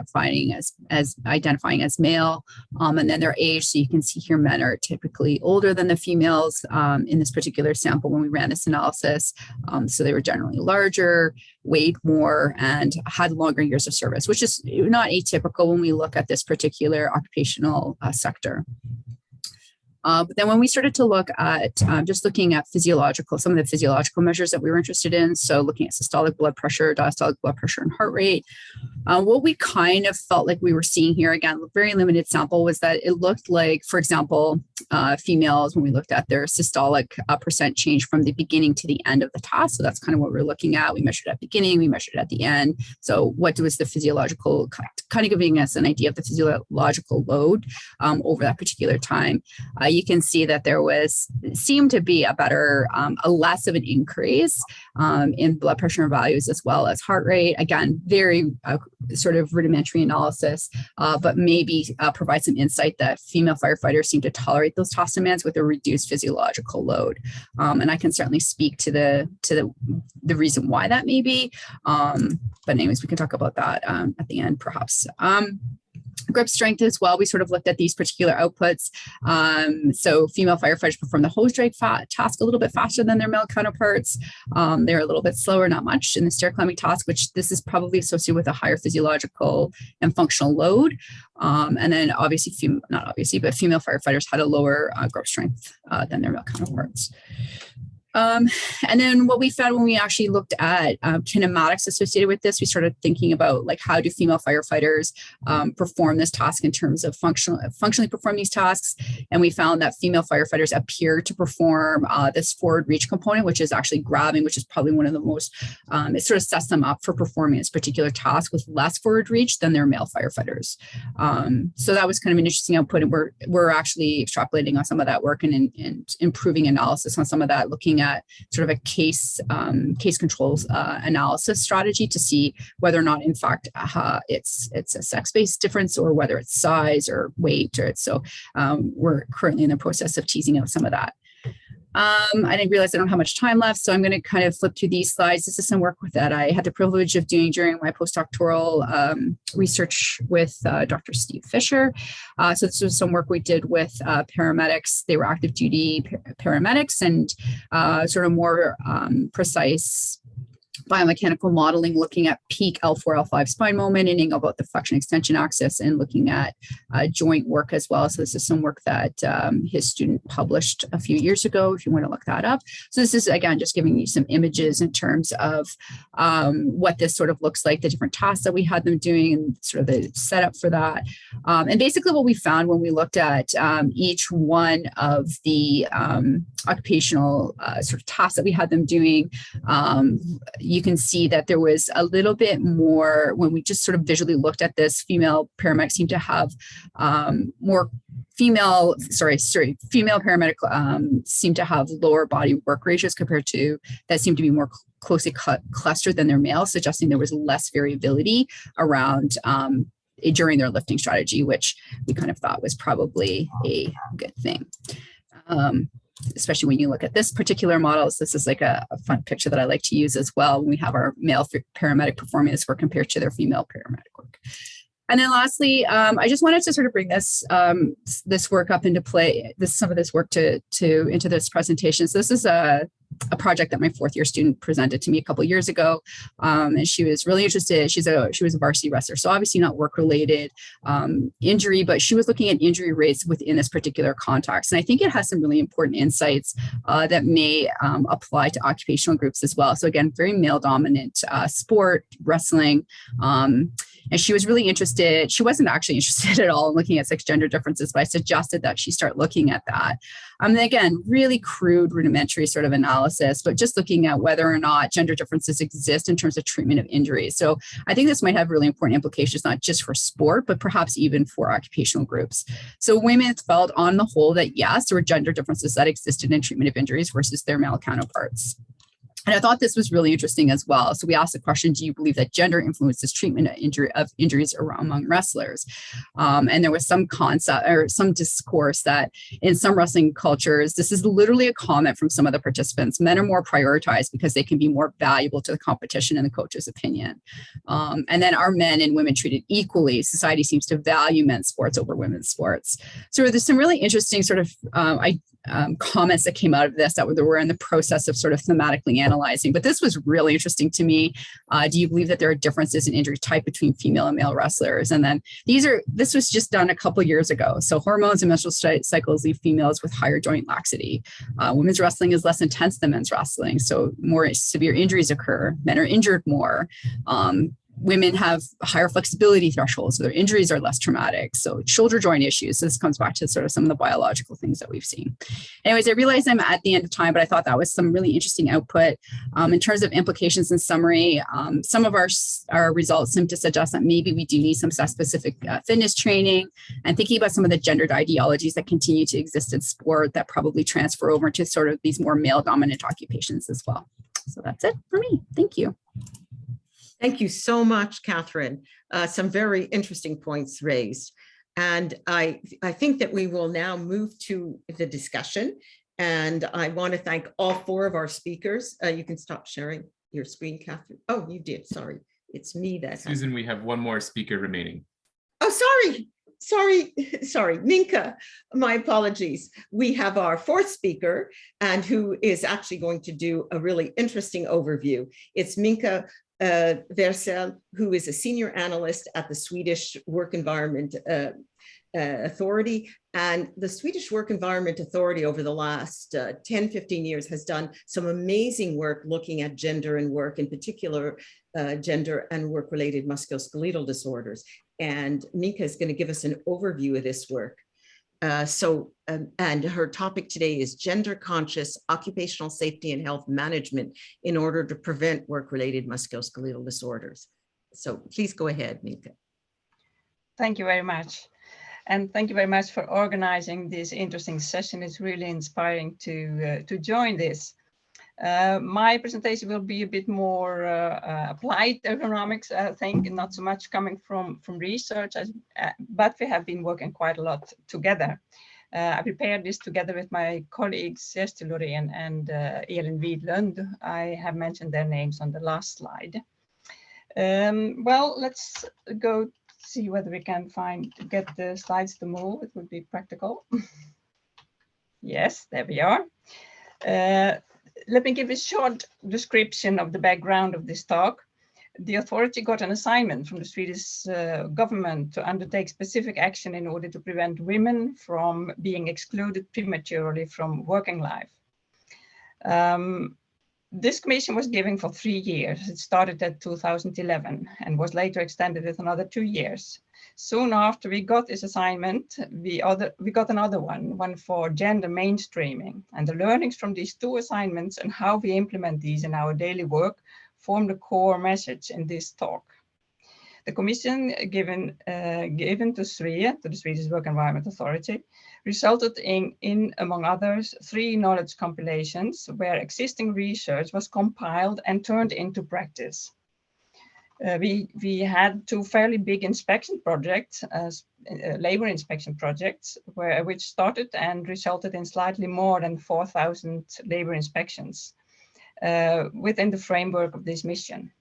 identifying as male, and then their age. So you can see here men are typically older than the females in this particular sample when we ran this analysis. So they were generally larger, weighed more, and had longer years of service, which is not atypical when we look at this particular occupational sector. But then when we started to look at just looking at some of the physiological measures that we were interested in, so looking at systolic blood pressure, diastolic blood pressure, and heart rate, what we kind of felt like we were seeing here, again, very limited sample, was that it looked like, for example, females, when we looked at their systolic percent change from the beginning to the end of the task. So that's kind of what we're looking at. We measured at the beginning, we measured at the end. So what was the physiological, kind of giving us an idea of the physiological load over that particular time. You can see that seemed to be a less of an increase in blood pressure values as well as heart rate. Again, very sort of rudimentary analysis, but maybe provide some insight that female firefighters seem to tolerate those task demands with a reduced physiological load. And I can certainly speak to the reason why that may be. But anyways, we can talk about that at the end, perhaps. Grip strength as well. We sort of looked at these particular outputs. So female firefighters perform the hose drag task a little bit faster than their male counterparts. They're a little bit slower, not much, in the stair climbing task, which this is probably associated with a higher physiological and functional load. And then not obviously, but female firefighters had a lower grip strength than their male counterparts. And then what we found when we actually looked at kinematics associated with this, we started thinking about like, how do female firefighters perform this task in terms of functionally perform these tasks. And we found that female firefighters appear to perform this forward reach component, which is actually grabbing, which is probably one of the most, it sort of sets them up for performing this particular task with less forward reach than their male firefighters. So that was kind of an interesting output. And we're actually extrapolating on some of that work and improving analysis on some of that, looking at sort of a case controls analysis strategy to see whether or not, in fact, it's a sex-based difference or whether it's size or weight. We're currently in the process of teasing out some of that. I didn't realize I don't have much time left, so I'm going to kind of flip through these slides. This is some work that I had the privilege of doing during my postdoctoral research with Dr. Steve Fisher. So this was some work we did with paramedics. They were active duty paramedics, and sort of more precise biomechanical modeling, looking at peak L4, L5 spine momenting, about the flexion extension axis, and looking at joint work as well. So this is some work that his student published a few years ago, if you want to look that up. So this is, again, just giving you some images in terms of what this sort of looks like, the different tasks that we had them doing, and sort of the setup for that. And basically what we found when we looked at each one of the occupational sort of tasks that we had them doing, you can see that there was a little bit more, when we just sort of visually looked at this, female paramedics seem to have female paramedic seem to have lower body work ratios compared to that seem to be more closely clustered than their male, suggesting there was less variability around during their lifting strategy, which we kind of thought was probably a good thing. Especially when you look at this particular model. So this is like a fun picture that I like to use as well when we have our male paramedic performing this work compared to their female paramedic work. And then lastly, I just wanted to sort of bring this this work up into play, some of this work into this presentation. So this is a project that my fourth year student presented to me a couple of years ago. And she was really interested. She was a varsity wrestler, so obviously not work-related injury, but she was looking at injury rates within this particular context. And I think it has some really important insights that may apply to occupational groups as well. So again, very male-dominant sport, wrestling. And she was really interested. She wasn't actually interested at all in looking at sex gender differences, but I suggested that she start looking at that. And again, really crude, rudimentary sort of analysis, but just looking at whether or not gender differences exist in terms of treatment of injuries. So I think this might have really important implications, not just for sport, but perhaps even for occupational groups. So women felt on the whole that yes, there were gender differences that existed in treatment of injuries versus their male counterparts. And I thought this was really interesting as well. So we asked the question, do you believe that gender influences treatment of injuries among wrestlers? And there was some concept or some discourse that in some wrestling cultures, this is literally a comment from some of the participants, men are more prioritized because they can be more valuable to the competition in the coach's opinion. And then are men and women treated equally? Society seems to value men's sports over women's sports. So there's some really interesting sort of comments that came out of this that were in the process of sort of thematically analyzing. But this was really interesting to me. Do you believe that there are differences in injury type between female and male wrestlers? And then this was just done a couple years ago. So hormones and menstrual cycles leave females with higher joint laxity. Women's wrestling is less intense than men's wrestling. So more severe injuries occur. Men are injured more. Women have higher flexibility thresholds, so their injuries are less traumatic. So shoulder joint issues. So this comes back to sort of some of the biological things that we've seen. Anyways, I realize I'm at the end of time, but I thought that was some really interesting output. In terms of implications and summary, some of our results seem to suggest that maybe we do need some specific fitness training and thinking about some of the gendered ideologies that continue to exist in sport that probably transfer over to sort of these more male-dominant occupations as well. So that's it for me. Thank you. Thank you so much, Catherine. Some very interesting points raised. And I think that we will now move to the discussion. And I want to thank all four of our speakers. You can stop sharing your screen, Catherine. Oh, you did. Sorry. It's me that. Susan, we have one more speaker remaining. Oh, sorry, Minka, my apologies. We have our fourth speaker and who is actually going to do a really interesting overview. It's Minka Versel, who is a senior analyst at the Swedish Work Environment Authority. And the Swedish Work Environment Authority over the last 10, 15 years has done some amazing work looking at gender and work, in particular, gender and work-related musculoskeletal disorders. And Minka is going to give us an overview of this work. And her topic today is gender-conscious occupational safety and health management in order to prevent work-related musculoskeletal disorders. So please go ahead, Minka. Thank you very much. And thank you very much for organizing this interesting session. It's really inspiring to join this. My presentation will be a bit more applied ergonomics, I think, and not so much coming from research, but we have been working quite a lot together. I prepared this together with my colleagues, Esther Loreen and Elin Widlund. I have mentioned their names on the last slide. Well, let's go see whether we can get the slides to move. It would be practical. Yes, there we are. Let me give a short description of the background of this talk. The authority got an assignment from the Swedish government to undertake specific action in order to prevent women from being excluded prematurely from working life. This commission was given for 3 years. It started at 2011 and was later extended with another 2 years. Soon after we got this assignment, we got another one for gender mainstreaming. And the learnings from these 2 assignments and how we implement these in our daily work form the core message in this talk. The commission given to SWE, to the Swedish Work Environment Authority, resulted in, among others, 3 knowledge compilations where existing research was compiled and turned into practice. We had 2 fairly big inspection projects, labor inspection projects, which started and resulted in slightly more than 4,000 labor inspections within the framework of this mission.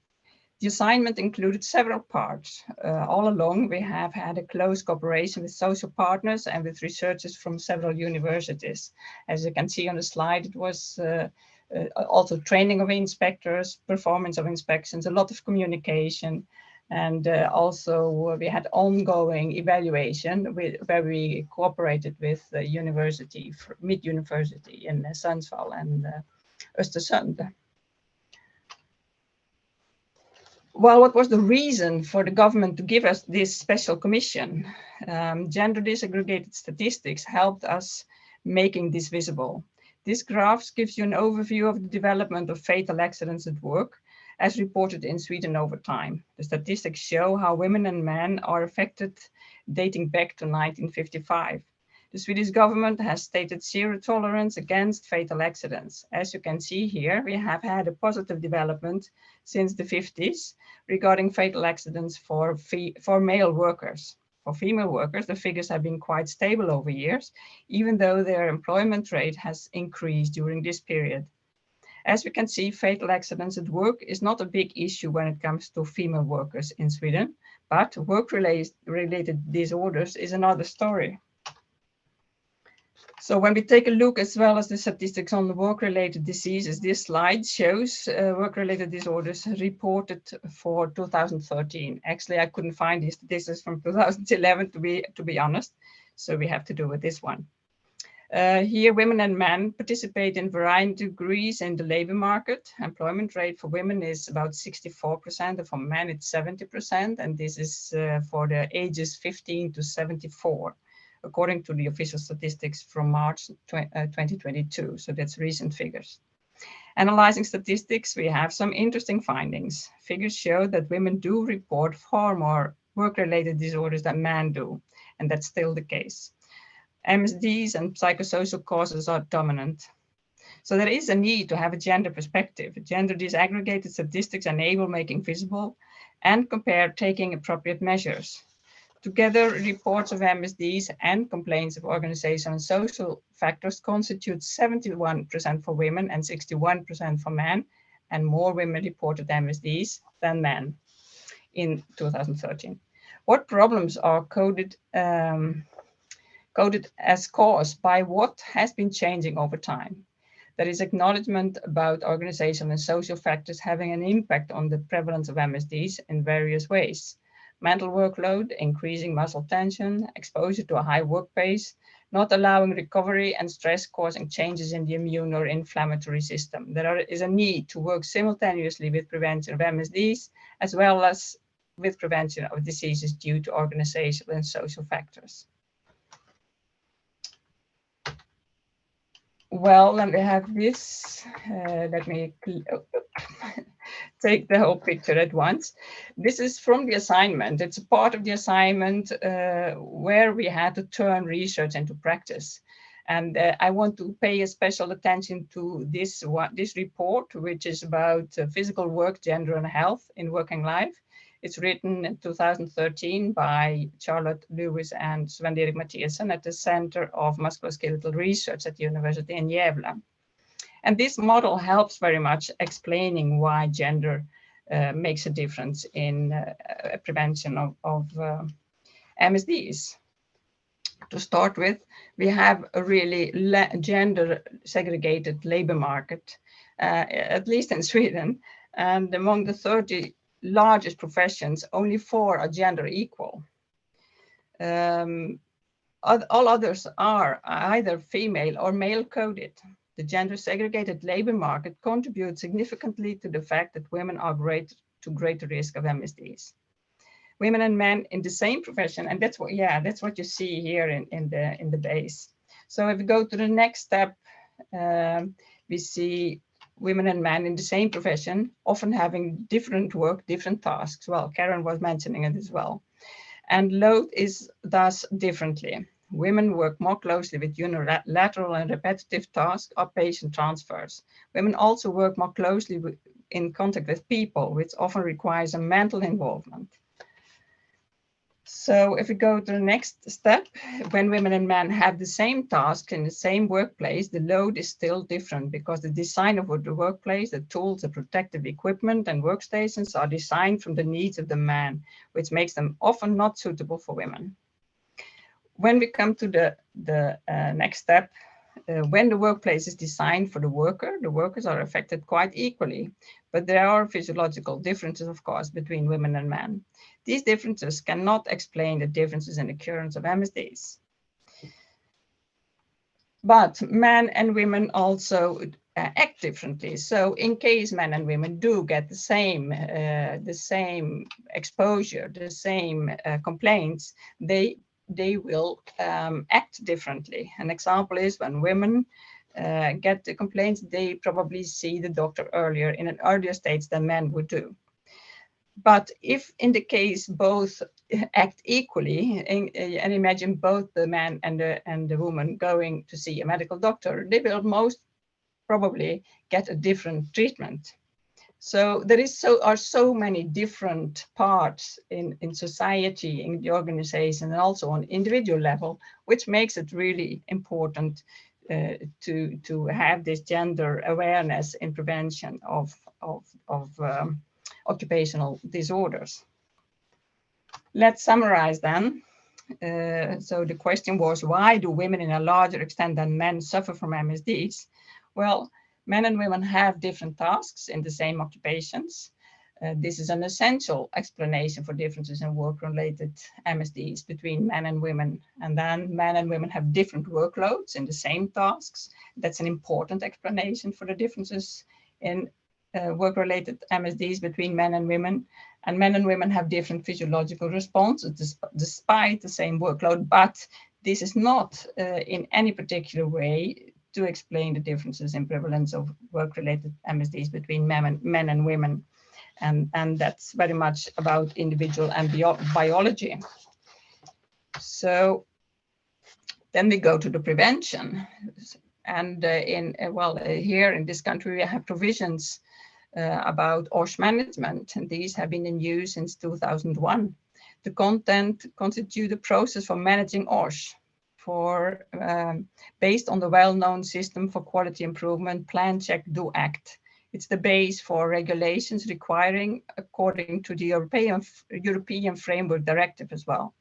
The assignment included several parts. All along, we have had a close cooperation with social partners and with researchers from several universities. As you can see on the slide, it was also training of inspectors, performance of inspections, a lot of communication, and also we had ongoing evaluation where we cooperated with the university, mid-university in Sundsvall and Östersund. Well, what was the reason for the government to give us this special commission? Gender disaggregated statistics helped us making this visible. This graph gives you an overview of the development of fatal accidents at work as reported in Sweden over time. The statistics show how women and men are affected dating back to 1955. The Swedish government has stated zero tolerance against fatal accidents. As you can see here, we have had a positive development since the 50s regarding fatal accidents for male workers. For female workers, the figures have been quite stable over years, even though their employment rate has increased during this period. As we can see, fatal accidents at work is not a big issue when it comes to female workers in Sweden, but work-related disorders is another story. So when we take a look as well as the statistics on the work-related diseases, this slide shows work-related disorders reported for 2013. Actually, I couldn't find these statistics from 2011 to be honest, so we have to do with this one. Here, women and men participate in varying degrees in the labor market. Employment rate for women is about 64%, and for men it's 70%, and this is for the ages 15 to 74. According to the official statistics from March 2022, so that's recent figures. Analyzing statistics, we have some interesting findings. Figures show that women do report far more work-related disorders than men do, and that's still the case. MSDs and psychosocial causes are dominant. So there is a need to have a gender perspective. Gender disaggregated statistics enable making visible and compare taking appropriate measures. Together, reports of MSDs and complaints of organizational and social factors constitute 71% for women and 61% for men, and more women reported MSDs than men in 2013. What problems are coded as caused by what has been changing over time? There is acknowledgement about organizational and social factors having an impact on the prevalence of MSDs in various ways. Mental workload, increasing muscle tension, exposure to a high work pace, not allowing recovery, and stress causing changes in the immune or inflammatory system. There is a need to work simultaneously with prevention of MSDs, as well as with prevention of diseases due to organizational and social factors. Well, then we have this, let me take the whole picture at once. This is from the assignment. It's a part of the assignment where we had to turn research into practice. And I want to pay a special attention to this report, which is about physical work, gender and health in working life. It's written in 2013 by Charlotte Lewis and Sven-Erik Mathiesen at the Center of Musculoskeletal Research at the University in Gävle. And this model helps very much explaining why gender makes a difference in prevention of MSDs. To start with, we have a really gender segregated labor market, at least in Sweden. And among the 30 largest professions, only 4 are gender equal. All others are either female or male coded. The gender segregated labor market contributes significantly to the fact that women are greater risk of MSDs. Women and men in the same profession, and that's what you see here in the base. So if we go to the next step, we see women and men in the same profession, often having different work, different tasks. Well, Karen was mentioning it as well. And load is thus differently. Women work more closely with unilateral and repetitive tasks or patient transfers. Women also work more closely in contact with people, which often requires a mental involvement. So if we go to the next step, when women and men have the same task in the same workplace, the load is still different because the design of the workplace, the tools, the protective equipment and workstations are designed from the needs of the man, which makes them often not suitable for women. When we come to the next step, When the workplace is designed for the worker, the workers are affected quite equally, but there are physiological differences, of course, between women and men. These differences cannot explain the differences in occurrence of MSDs. But men and women also act differently. So in case men and women do get the same exposure, the same complaints, they will act differently. An example is when women get the complaints, they probably see the doctor earlier in an earlier stage than men would do. But if in the case both act equally, and imagine both the man and the woman going to see a medical doctor, they will most probably get a different treatment. So there are so many different parts in society, in the organization, and also on individual level, which makes it really important to have this gender awareness in prevention of occupational disorders. Let's summarize then. So the question was, why do women in a larger extent than men suffer from MSDs? Well, men and women have different tasks in the same occupations. This is an essential explanation for differences in work-related MSDs between men and women. And then men and women have different workloads in the same tasks. That's an important explanation for the differences in work-related MSDs between men and women. And men and women have different physiological responses despite the same workload, but this is not in any particular way to explain the differences in prevalence of work-related MSDs between men and women. And that's very much about individual and biology. So then we go to the prevention. And here in this country, we have provisions about OSH management, and these have been in use since 2001. The content constitutes a process for managing OSH based on the well-known system for quality improvement, Plan, Check, Do, Act. It's the base for regulations requiring according to the European Framework Directive as well.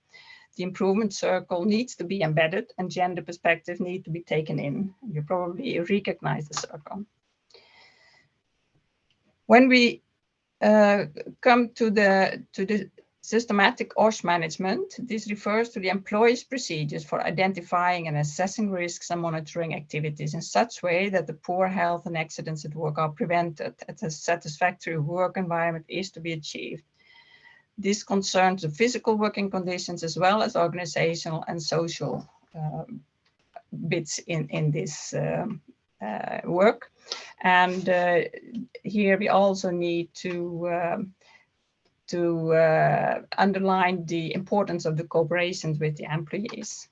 The improvement circle needs to be embedded and gender perspective need to be taken in. You probably recognize the circle. When we come to the systematic OSH management, this refers to the employee's procedures for identifying and assessing risks and monitoring activities in such way that the poor health and accidents at work are prevented and a satisfactory work environment is to be achieved. This concerns the physical working conditions as well as organizational and social bits in this work. And here we also need to underline the importance of the cooperations with the employees.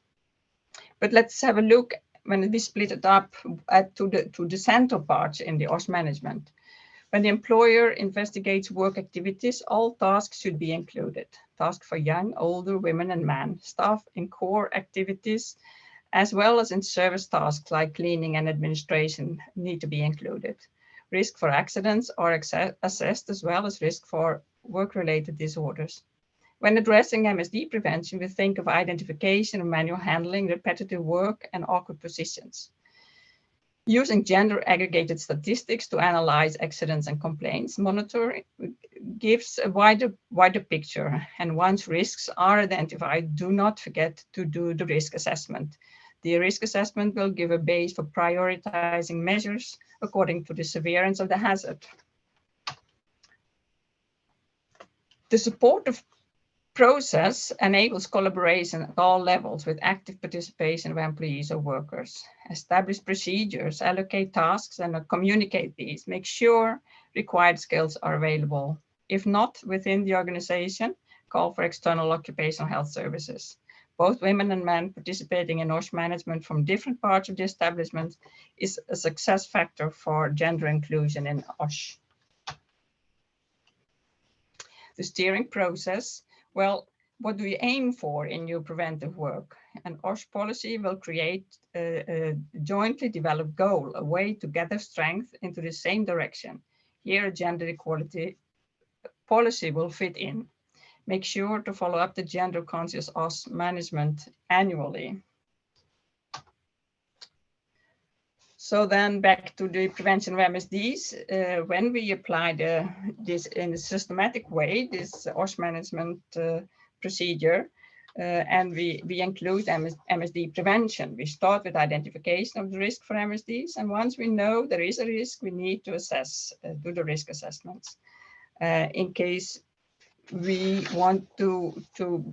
But let's have a look when we split it up to the central parts in the OSH management. When the employer investigates work activities, all tasks should be included. Tasks for young, older, women and men, staff in core activities, as well as in service tasks like cleaning and administration need to be included. Risk for accidents are assessed as well as risk for work-related disorders. When addressing MSD prevention, we think of identification of manual handling, repetitive work, and awkward positions. Using gender aggregated statistics to analyze accidents and complaints monitoring gives a wider picture. And once risks are identified, do not forget to do the risk assessment. The risk assessment will give a base for prioritizing measures according to the severity of the hazard. The supportive process enables collaboration at all levels with active participation of employees or workers. Establish procedures, allocate tasks, and communicate these. Make sure required skills are available. If not within the organization, call for external occupational health services. Both women and men participating in OSH management from different parts of the establishment is a success factor for gender inclusion in OSH. The steering process. Well, what do you aim for in your preventive work? An OSH policy will create a jointly developed goal, a way to gather strength into the same direction. Here, a gender equality policy will fit in. Make sure to follow up the gender conscious OSH management annually. So then back to the prevention of MSDs, when we apply this in a systematic way, this OSH management procedure, and we include MSD prevention. We start with identification of the risk for MSDs, and once we know there is a risk, we need to assess, do the risk assessments. In case we want to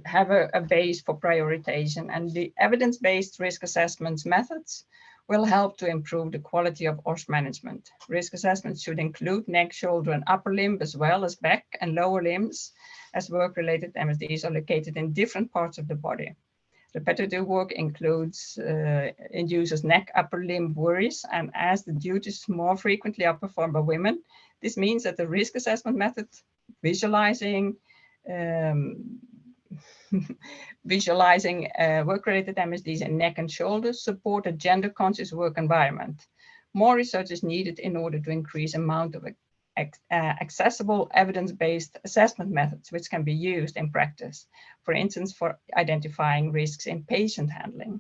have a base for prioritization, and the evidence-based risk assessments methods will help to improve the quality of OSH management. Risk assessments should include neck, shoulder, and upper limb, as well as back and lower limbs, as work-related MSDs are located in different parts of the body. Repetitive work induces neck, upper limb worries, and as the duties more frequently are performed by women, this means that the risk assessment method, visualizing work-related MSDs in neck and shoulders, support a gender-conscious work environment. More research is needed in order to increase the amount of accessible evidence-based assessment methods which can be used in practice, for instance, for identifying risks in patient handling.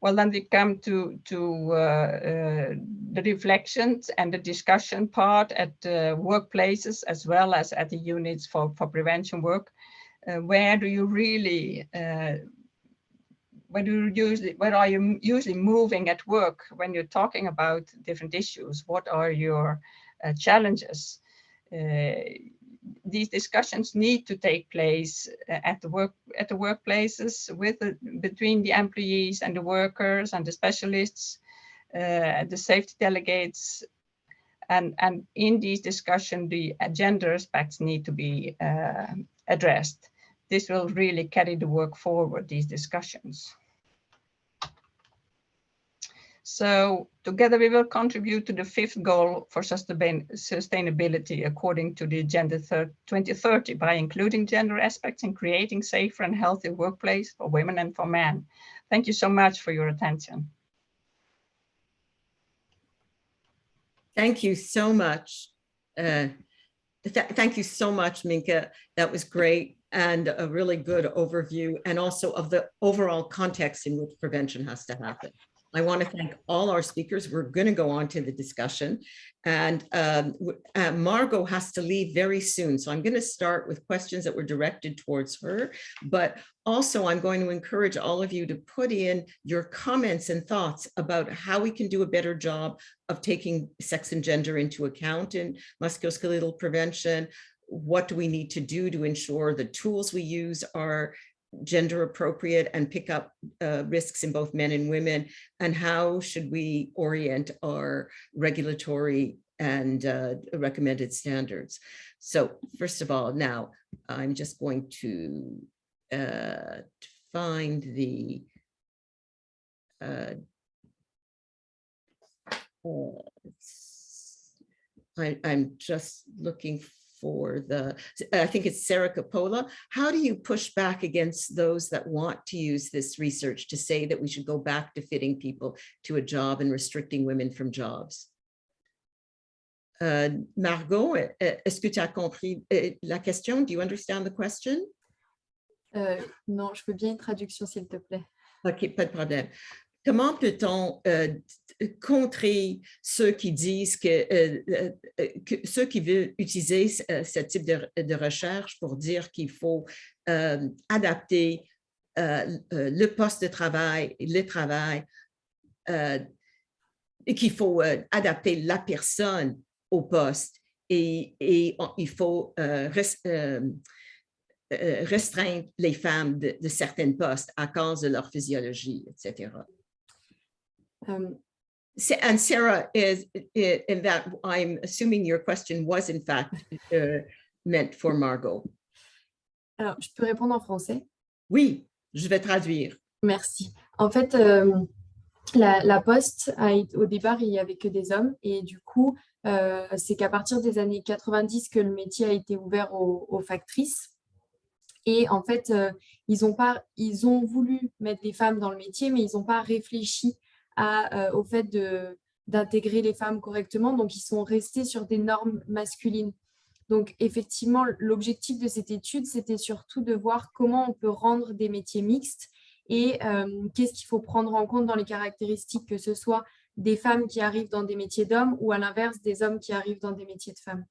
Well, then we come to the reflections and the discussion part at workplaces, as well as at the units for prevention work. Where are you usually moving at work when you're talking about different issues? What are your challenges? These discussions need to take place at the workplaces between the employees and the workers and the specialists, the safety delegates, and in these discussions the gender aspects need to be addressed. This will really carry the work forward, these discussions. So together we will contribute to the 5th goal for sustainability according to the Agenda 2030 by including gender aspects in creating safer and healthier workplace for women and for men. Thank you so much for your attention. Thank you so much. Thank you so much, Minke. That was great and a really good overview, and also of the overall context in which prevention has to happen. I want to thank all our speakers. We're going to go on to the discussion, and Margot has to leave very soon. So I'm going to start with questions that were directed towards her, but also I'm going to encourage all of you to put in your comments and thoughts about how we can do a better job of taking sex and gender into account in musculoskeletal prevention. What do we need to do to ensure the tools we use are gender appropriate and pick up risks in both men and women, and how should we orient our regulatory and recommended standards. So first of all, now I'm just going to find the I'm just looking for the, I think it's Sarah Coppola. How do you push back against those that want to use this research to say that we should go back to fitting people to a job and restricting women from jobs? Margot, est-ce que tu as compris la question? Do you understand the question? Non, je veux bien une traduction, s'il te plaît. OK, pas de problème. Comment peut-on contrer ceux qui disent ceux qui veulent utiliser ce type de recherche pour dire qu'il faut adapter le poste de travail, le travail, et qu'il faut adapter la personne au poste et il faut restreindre les femmes de certains postes à cause de leur physiologie, etc. And Sarah, is in that I'm assuming your question was in fact meant for Margot. Alors, je peux répondre en français? Oui, je vais traduire. Merci. En fait, la Poste, au départ, il n'y avait que des hommes et du coup, c'est qu'à partir des années 90 que le métier a été ouvert aux factrices. Et en fait, ils ont voulu mettre les femmes dans le métier, mais ils n'ont pas réfléchi au fait d'intégrer les femmes correctement. Donc, ils sont restés sur des normes masculines. Donc, effectivement, l'objectif de cette étude, c'était surtout de voir comment on peut rendre des métiers mixtes et qu'est-ce qu'il faut prendre en compte dans les caractéristiques, que ce soit des femmes qui arrivent dans des métiers d'hommes ou à l'inverse des hommes qui arrivent dans des métiers de femmes.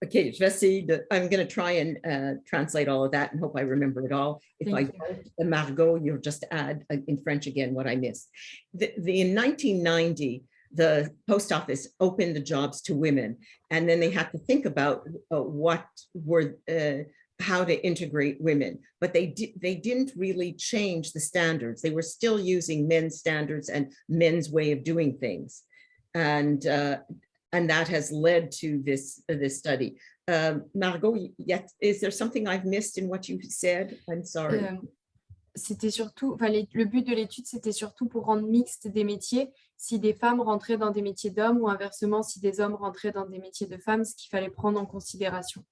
Okay, je vais essayer de, I'm going to try and translate all of that and hope I remember it all. If I don't, Margot, you'll just add in French again what I missed. In 1990, the post office opened the jobs to women, and then they had to think about how to integrate women, but they didn't really change the standards. They were still using men's standards and men's way of doing things, and that has led to this study. Margot, is there something I've missed in what you said? I'm sorry. C'était surtout, le but de l'étude, c'était surtout pour rendre mixte des métiers, si des femmes rentraient dans des métiers d'hommes ou inversement, si des hommes rentraient dans des métiers de femmes, ce qu'il fallait prendre en considération.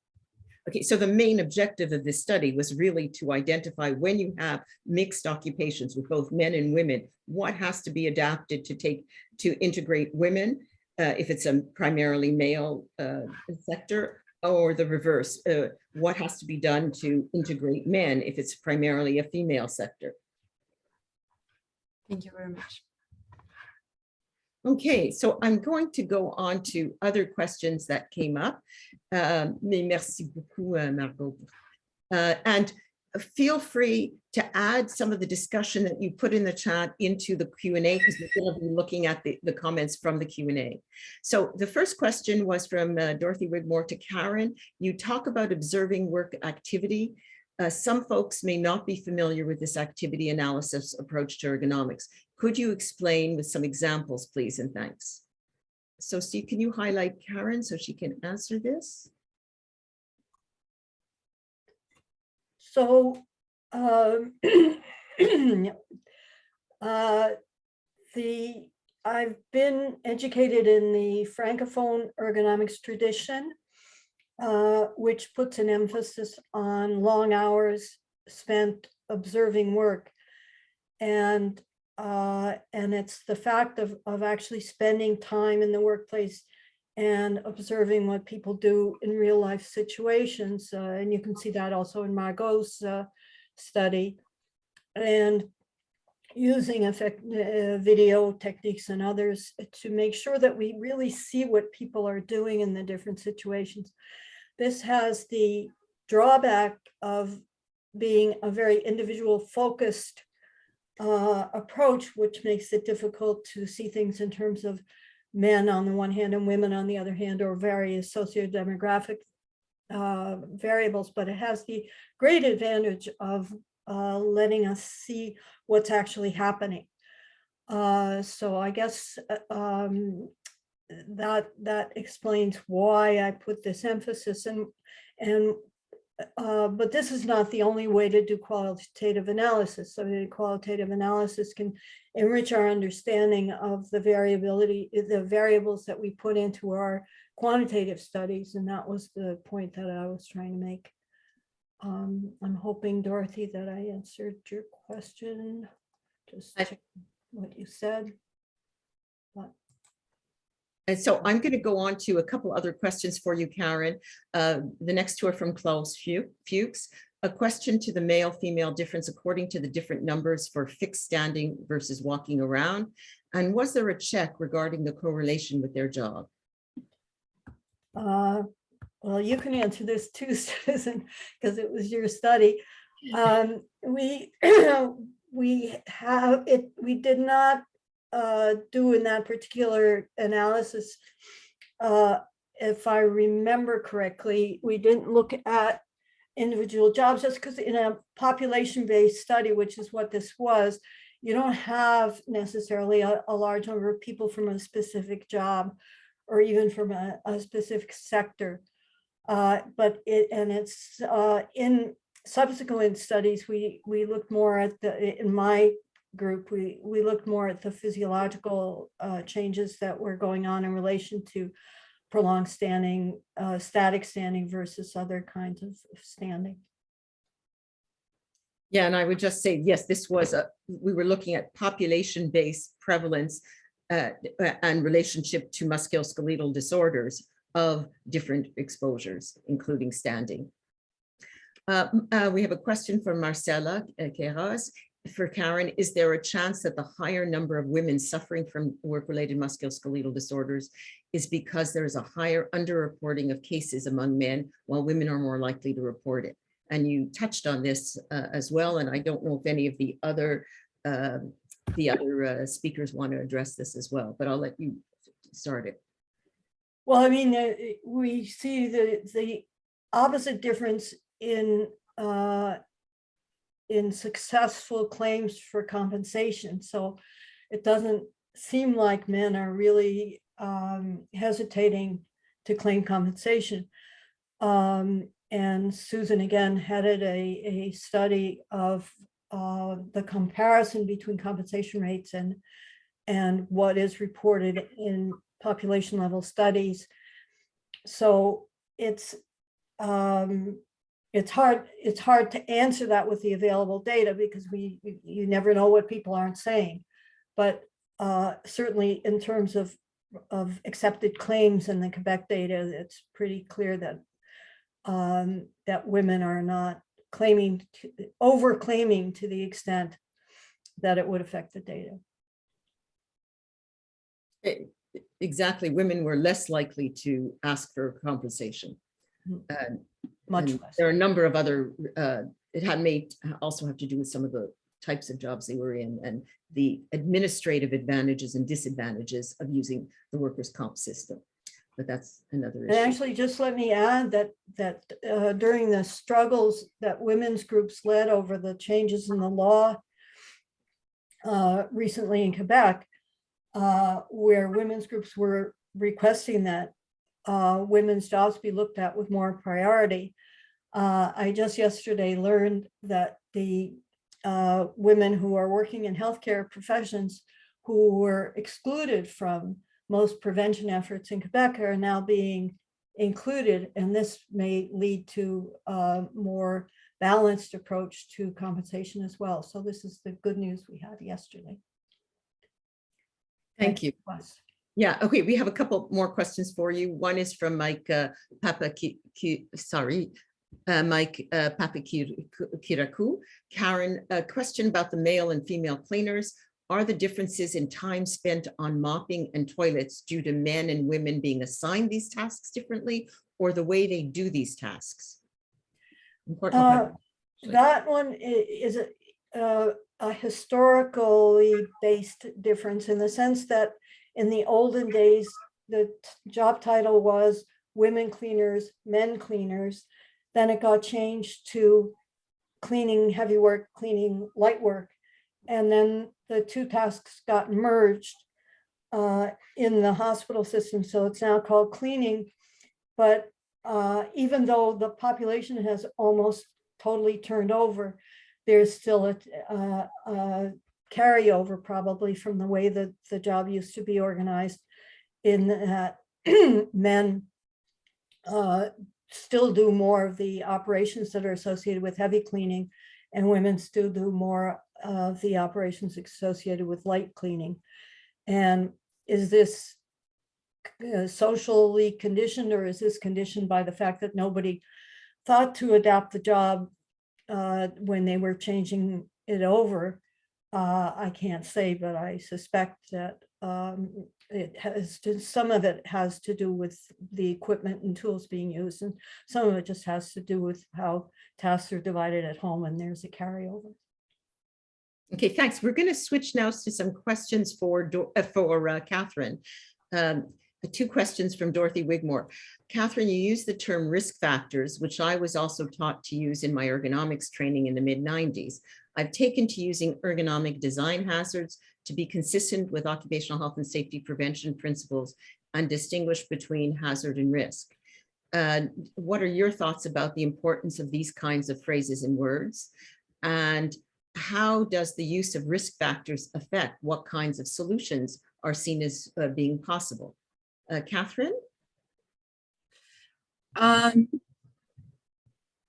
Okay, so the main objective of this study was really to identify, when you have mixed occupations with both men and women, what has to be adapted to integrate women, if it's a primarily male sector, or the reverse, what has to be done to integrate men if it's primarily a female sector. Thank you very much. Okay, so I'm going to go on to other questions that came up. Merci beaucoup, Margot. And feel free to add some of the discussion that you put in the chat into the Q&A, because we're going to be looking at the comments from the Q&A. So the first question was from Dorothy Wigmore to Karen. You talk about observing work activity. Some folks may not be familiar with this activity analysis approach to ergonomics. Could you explain with some examples, please, and thanks. So Steve, can you highlight Karen so she can answer this? So I've been educated in the Francophone ergonomics tradition, which puts an emphasis on long hours spent observing work. And it's the fact of actually spending time in the workplace and observing what people do in real life situations. And you can see that also in Margot's study. And using video techniques and others to make sure that we really see what people are doing in the different situations. This has the drawback of being a very individual focused approach, which makes it difficult to see things in terms of men on the one hand and women on the other hand, or various socio-demographic variables, but it has the great advantage of letting us see what's actually happening. So I guess that explains why I put this emphasis in. But this is not the only way to do qualitative analysis. So the qualitative analysis can enrich our understanding of the variability, the variables that we put into our quantitative studies. And that was the point that I was trying to make. I'm hoping, Dorothy, that I answered your question. Just check what you said. And so I'm going to go on to a couple other questions for you, Karen. The next two are from Klaus Fuchs. A question to the male-female difference according to the different numbers for fixed standing versus walking around. And was there a check regarding the correlation with their job? Well, you can answer this too, Susan, because it was your study. We did not do in that particular analysis, if I remember correctly, we didn't look at individual jobs, just because in a population-based study, which is what this was, you don't have necessarily a large number of people from a specific job or even from a specific sector. But it's in subsequent studies, we looked more at in my group, we looked more at the physiological changes that were going on in relation to prolonged standing, static standing versus other kinds of standing. Yeah, and I would just say, yes, this was we were looking at population-based prevalence and relationship to musculoskeletal disorders of different exposures, including standing. We have a question from Marcela Queiroz. for Karen, is there a chance that the higher number of women suffering from work-related musculoskeletal disorders is because there is a higher underreporting of cases among men, while women are more likely to report it? And you touched on this as well, and I don't know if any of the other speakers want to address this as well, but I'll let you start it. Well, I mean, we see the opposite difference in successful claims for compensation. So it doesn't seem like men are really hesitating to claim compensation. And Susan again headed a study of the comparison between compensation rates and what is reported in population level studies. So it's hard to answer that with the available data, because you never know what people aren't saying. But certainly in terms of accepted claims in the Quebec data, it's pretty clear that that women are not over-claiming to the extent that it would affect the data. Exactly, women were less likely to ask for compensation. Much less. There are a number of other, it may also have to do with some of the types of jobs they were in and the administrative advantages and disadvantages of using the workers' comp system. But that's another issue. And actually, just let me add that during the struggles that women's groups led over the changes in the law recently in Quebec, where women's groups were requesting that women's jobs be looked at with more priority. I just yesterday learned that the women who are working in healthcare professions who were excluded from most prevention efforts in Quebec are now being included, and this may lead to a more balanced approach to compensation as well. So this is the good news we had yesterday. Thank you. Yeah, okay, we have a couple more questions for you. One is from Mike Papakiraku. Karen, a question about the male and female cleaners. Are the differences in time spent on mopping and toilets due to men and women being assigned these tasks differently, or the way they do these tasks? That one is a historically based difference, in the sense that in the olden days, the job title was women cleaners, men cleaners. Then it got changed to cleaning heavy work, cleaning light work. And then the two tasks got merged in the hospital system. So it's now called cleaning. But even though the population has almost totally turned over, there's still a carryover probably from the way that the job used to be organized, in that men still do more of the operations that are associated with heavy cleaning, and women still do more of the operations associated with light cleaning. And is this socially conditioned, or is this conditioned by the fact that nobody thought to adapt the job when they were changing it over? I can't say, but I suspect that some of it has to do with the equipment and tools being used, and some of it just has to do with how tasks are divided at home, and there's a carryover. Okay, thanks. We're going to switch now to some questions for Catherine. Two questions from Dorothy Wigmore. Catherine, you used the term risk factors, which I was also taught to use in my ergonomics training in the mid-90s. I've taken to using ergonomic design hazards to be consistent with occupational health and safety prevention principles and distinguish between hazard and risk. What are your thoughts about the importance of these kinds of phrases and words? And how does the use of risk factors affect what kinds of solutions are seen as being possible? Catherine?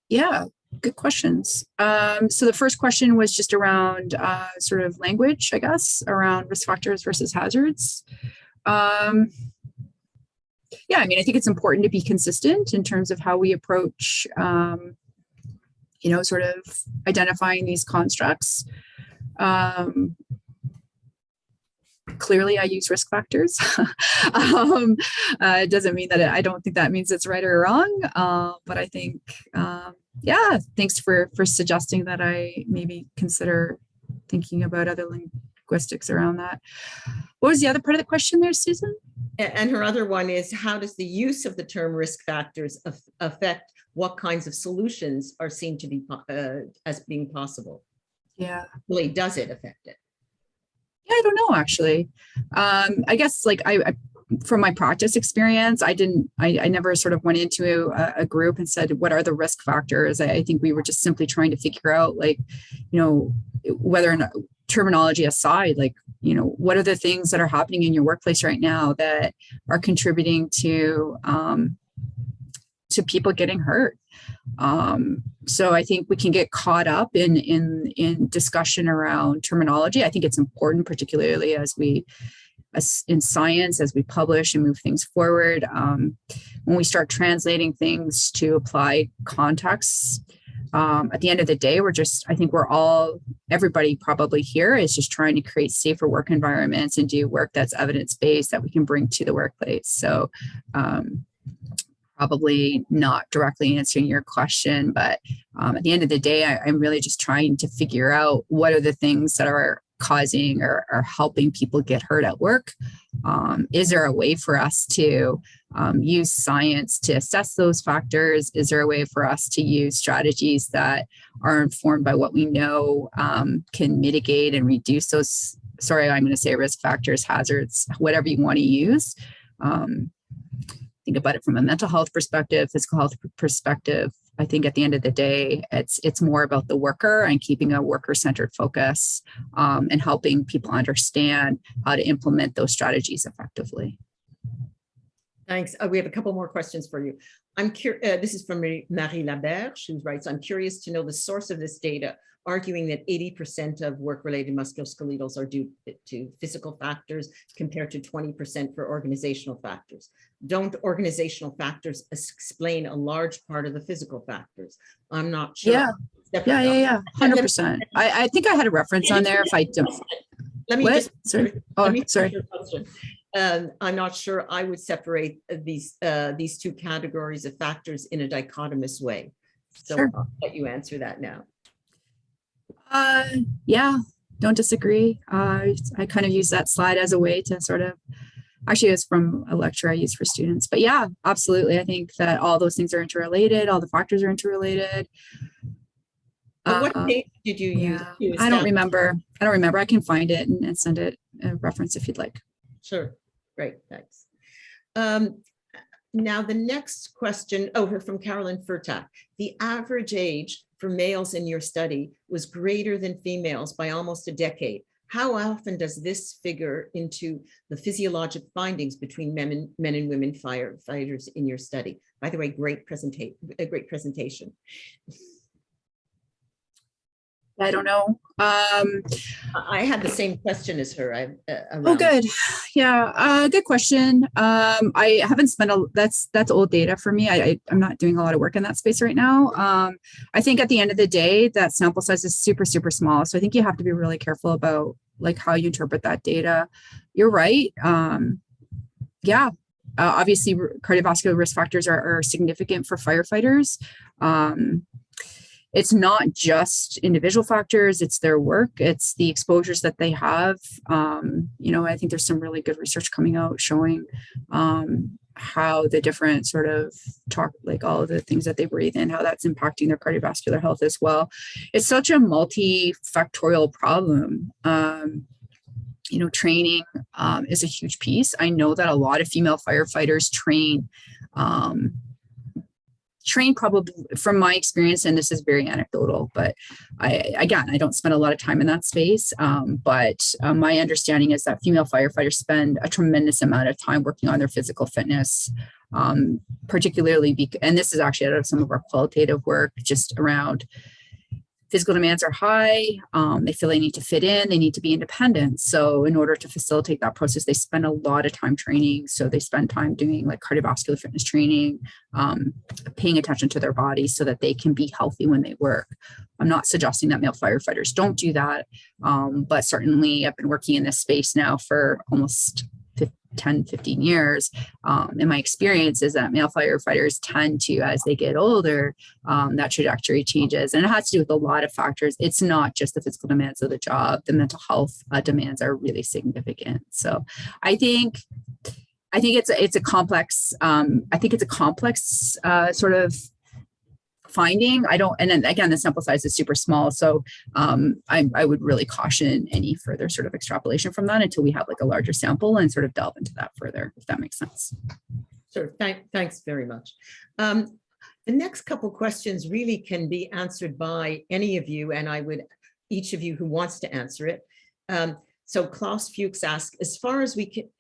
Yeah, good questions. So the first question was just around sort of language, I guess, around risk factors versus hazards. Yeah, I mean, I think it's important to be consistent in terms of how we approach, you know, sort of identifying these constructs. Clearly I use risk factors. It doesn't mean that I don't think that means it's right or wrong. But I think, yeah, thanks for suggesting that I maybe consider thinking about other linguistics around that. What was the other part of the question there, Susan? And her other one is, how does the use of the term risk factors affect what kinds of solutions are seen to be as being possible? Yeah. Really, does it affect it? Yeah, I don't know, actually. I guess like I from my practice experience, I never sort of went into a group and said, what are the risk factors? I think we were just simply trying to figure out, like, you know, whether or not, terminology aside, like, you know, what are the things that are happening in your workplace right now that are contributing to people getting hurt? So I think we can get caught up in discussion around terminology. I think it's important, particularly as in science, as we publish and move things forward, when we start translating things to apply contexts. At the end of the day, I think everybody probably here is just trying to create safer work environments and do work that's evidence-based that we can bring to the workplace. So probably not directly answering your question, but at the end of the day, I'm really just trying to figure out what are the things that are causing or helping people get hurt at work. Is there a way for us to use science to assess those factors? Is there a way for us to use strategies that are informed by what we know can mitigate and reduce those, sorry, I'm going to say risk factors, hazards, whatever you want to use? Think about it from a mental health perspective, physical health perspective. I think at the end of the day, it's more about the worker and keeping a worker-centered focus and helping people understand how to implement those strategies effectively. Thanks. We have a couple more questions for you. I'm curious. This is from Marie Laberge, who writes, I'm curious to know the source of this data, arguing that 80% of work-related musculoskeletals are due to physical factors compared to 20% for organizational factors. Don't organizational factors explain a large part of the physical factors? I'm not sure. Yeah. 100%. I think I had a reference on there. If I don't, let me what? just sorry. Oh, sorry. I'm not sure I would separate these two categories of factors in a dichotomous way. So Sure. I'll let you answer that now. Yeah, don't disagree. I kind of use that slide as a way to sort of, actually it's from a lecture I use for students, but yeah, absolutely. I think that all those things are interrelated. All the factors are interrelated. What data did you use? I don't remember. I can find it and send it a reference if you'd like. Sure. Great. Thanks. Now the next question, from Carolyn Furtak. The average age for males in your study was greater than females by almost a decade. How often does this figure into the physiologic findings between men and women firefighters in your study? By the way, great presentation. I don't know. I had the same question as her. Oh, good. Yeah, good question. I haven't spent that's old data for me. I'm not doing a lot of work in that space right now. I think at the end of the day, that sample size is super, super small. So I think you have to be really careful about like how you interpret that data. You're right. Obviously, cardiovascular risk factors are significant for firefighters. It's not just individual factors, it's their work, it's the exposures that they have. I think there's some really good research coming out showing how the different sort of like all of the things that they breathe in, how that's impacting their cardiovascular health as well. It's such a multifactorial problem. Training is a huge piece. I know that a lot of female firefighters train probably, from my experience, and this is very anecdotal, but I don't spend a lot of time in that space. But my understanding is that female firefighters spend a tremendous amount of time working on their physical fitness, particularly, and this is actually out of some of our qualitative work, just around physical demands are high. They feel they need to fit in, they need to be independent. So in order to facilitate that process, they spend a lot of time training. So they spend time doing like cardiovascular fitness training, paying attention to their body so that they can be healthy when they work. I'm not suggesting that male firefighters don't do that, but certainly I've been working in this space now for almost 10, 15 years. And my experience is that male firefighters tend to, as they get older, that trajectory changes. And it has to do with a lot of factors. It's not just the physical demands of the job. The mental health demands are really significant. So I think it's a complex, sort of finding. And then again, the sample size is super small. So I would really caution any further sort of extrapolation from that until we have like a larger sample and sort of delve into that further, if that makes sense. Sure, thanks very much. The next couple questions really can be answered by any of you, and each of you who wants to answer it. So Klaus Fuchs asks, as far as we can,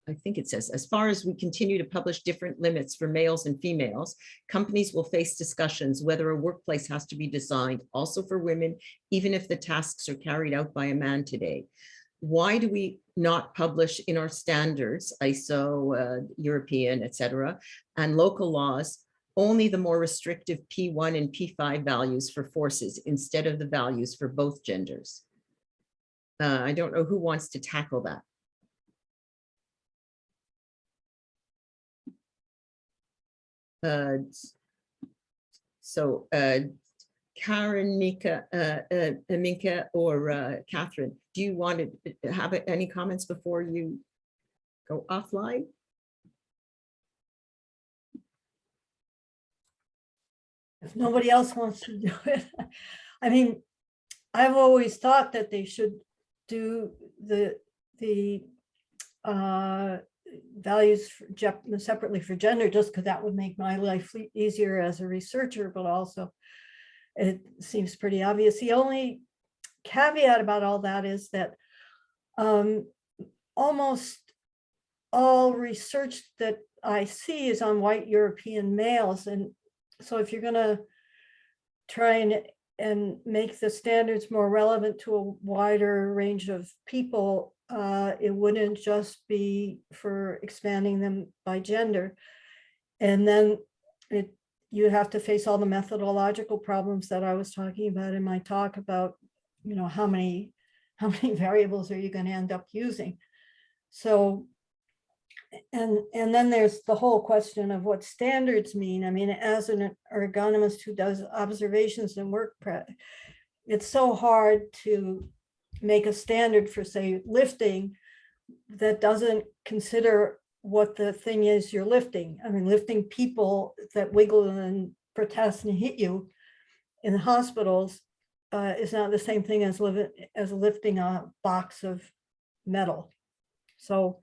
I think it says, as far as we continue to publish different limits for males and females, companies will face discussions whether a workplace has to be designed also for women, even if the tasks are carried out by a man today. Why do we not publish in our standards, ISO, European, etc., and local laws, only the more restrictive P1 and P5 values for forces instead of the values for both genders? I don't know who wants to tackle that. Karen, Minka, or Catherine, do you want to have any comments before you go offline? If nobody else wants to do it, I mean, I've always thought that they should do the values separately for gender, just because that would make my life easier as a researcher, but also it seems pretty obvious. The only caveat about all that is that almost all research that I see is on white European males. And so if you're going to try and make the standards more relevant to a wider range of people, it wouldn't just be for expanding them by gender. And then you have to face all the methodological problems that I was talking about in my talk about, you know, how many variables are you going to end up using? So, and then there's the whole question of what standards mean. I mean, as an ergonomist who does observations and work prep, it's so hard to make a standard for, say, lifting that doesn't consider what the thing is you're lifting. I mean, lifting people that wiggle and protest and hit you in hospitals is not the same thing as lifting a box of metal. So,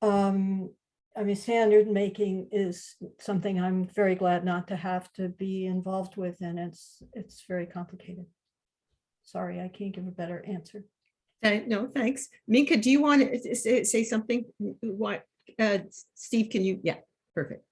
I mean, standard making is something I'm very glad not to have to be involved with, and it's very complicated. Sorry, I can't give a better answer. No, thanks. Minka, do you want to say something? What, Steve, can you? Yeah, perfect.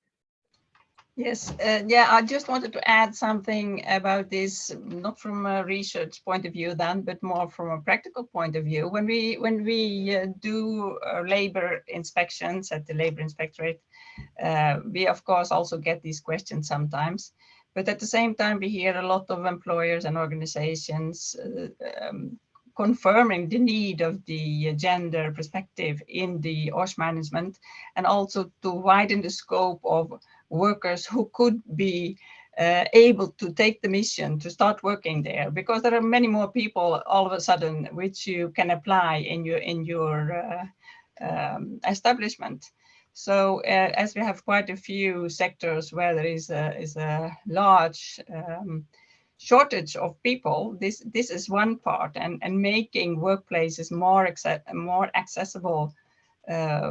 Yes, yeah, I just wanted to add something about this, not from a research point of view then, but more from a practical point of view. When we do labor inspections at the labor inspectorate, we of course also get these questions sometimes. But at the same time, we hear a lot of employers and organizations confirming the need of the gender perspective in the OSH management, and also to widen the scope of workers who could be able to take the mission to start working there, because there are many more people all of a sudden which you can apply in your establishment. So as we have quite a few sectors where there is a large shortage of people, this is one part, and making workplaces more accessible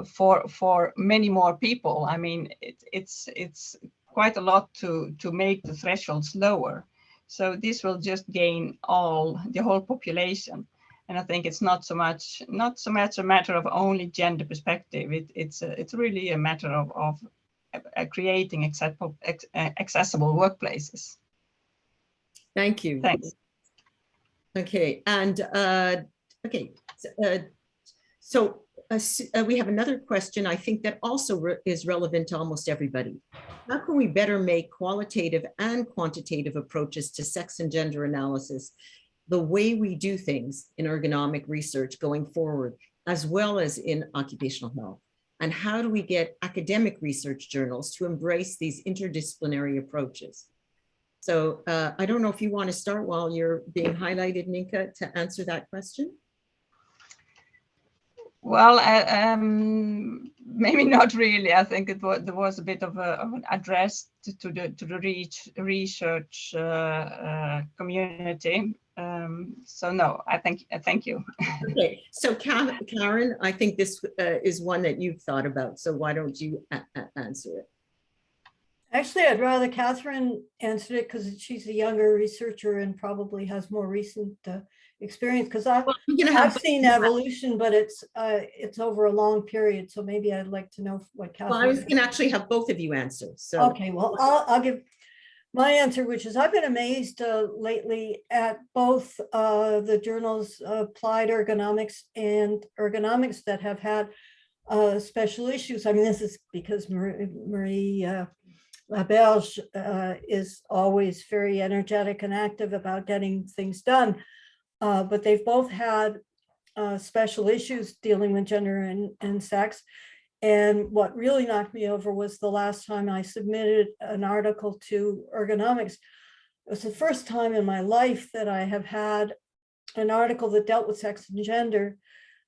for many more people. I mean, it's quite a lot to make the thresholds lower. So this will just gain the whole population. And I think it's not so much a matter of only gender perspective. It's really a matter of creating accessible workplaces. Thank you. Thanks. Okay, and okay, so we have another question, I think that also is relevant to almost everybody. How can we better make qualitative and quantitative approaches to sex and gender analysis the way we do things in ergonomic research going forward, as well as in occupational health? And how do we get academic research journals to embrace these interdisciplinary approaches? So I don't know if you want to start while you're being highlighted, Ninka, to answer that question. Well, maybe not really. I think there was a bit of an address to the research community. So no, thank you. Okay, so Karen, I think this is one that you've thought about. So why don't you answer it? Actually, I'd rather Catherine answer it because she's a younger researcher and probably has more recent experience. Because I've seen evolution, but it's over a long period. So maybe I'd like to know what Catherine. Well, I was going to actually have both of you answer. So okay, well, I'll give my answer, which is I've been amazed lately at both the journals Applied Ergonomics and Ergonomics that have had special issues. I mean, this is because Marie Laberge is always very energetic and active about getting things done. But they've both had special issues dealing with gender and sex. And what really knocked me over was the last time I submitted an article to Ergonomics. It was the first time in my life that I have had an article that dealt with sex and gender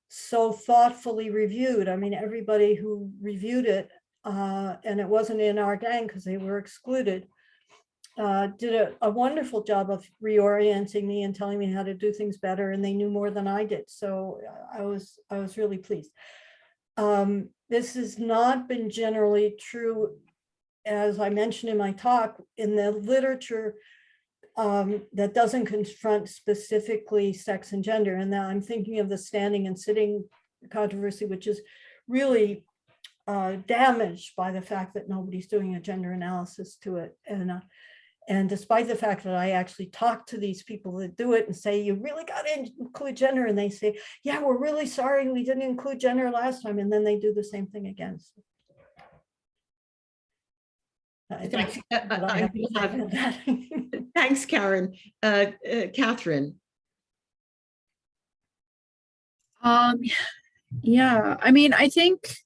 so thoughtfully reviewed. I mean, everybody who reviewed it, and it wasn't in our gang because they were excluded, did a wonderful job of reorienting me and telling me how to do things better, and they knew more than I did. So I was really pleased. This has not been generally true, as I mentioned in my talk, in the literature that doesn't confront specifically sex and gender. And now I'm thinking of the standing and sitting controversy, which is really damaged by the fact that nobody's doing a gender analysis to it. And despite the fact that I actually talk to these people that do it and say, you really got to include gender. And they say, yeah, we're really sorry we didn't include gender last time. And then they do the same thing again. Thanks, Karen. Catherine. Yeah, I mean, I think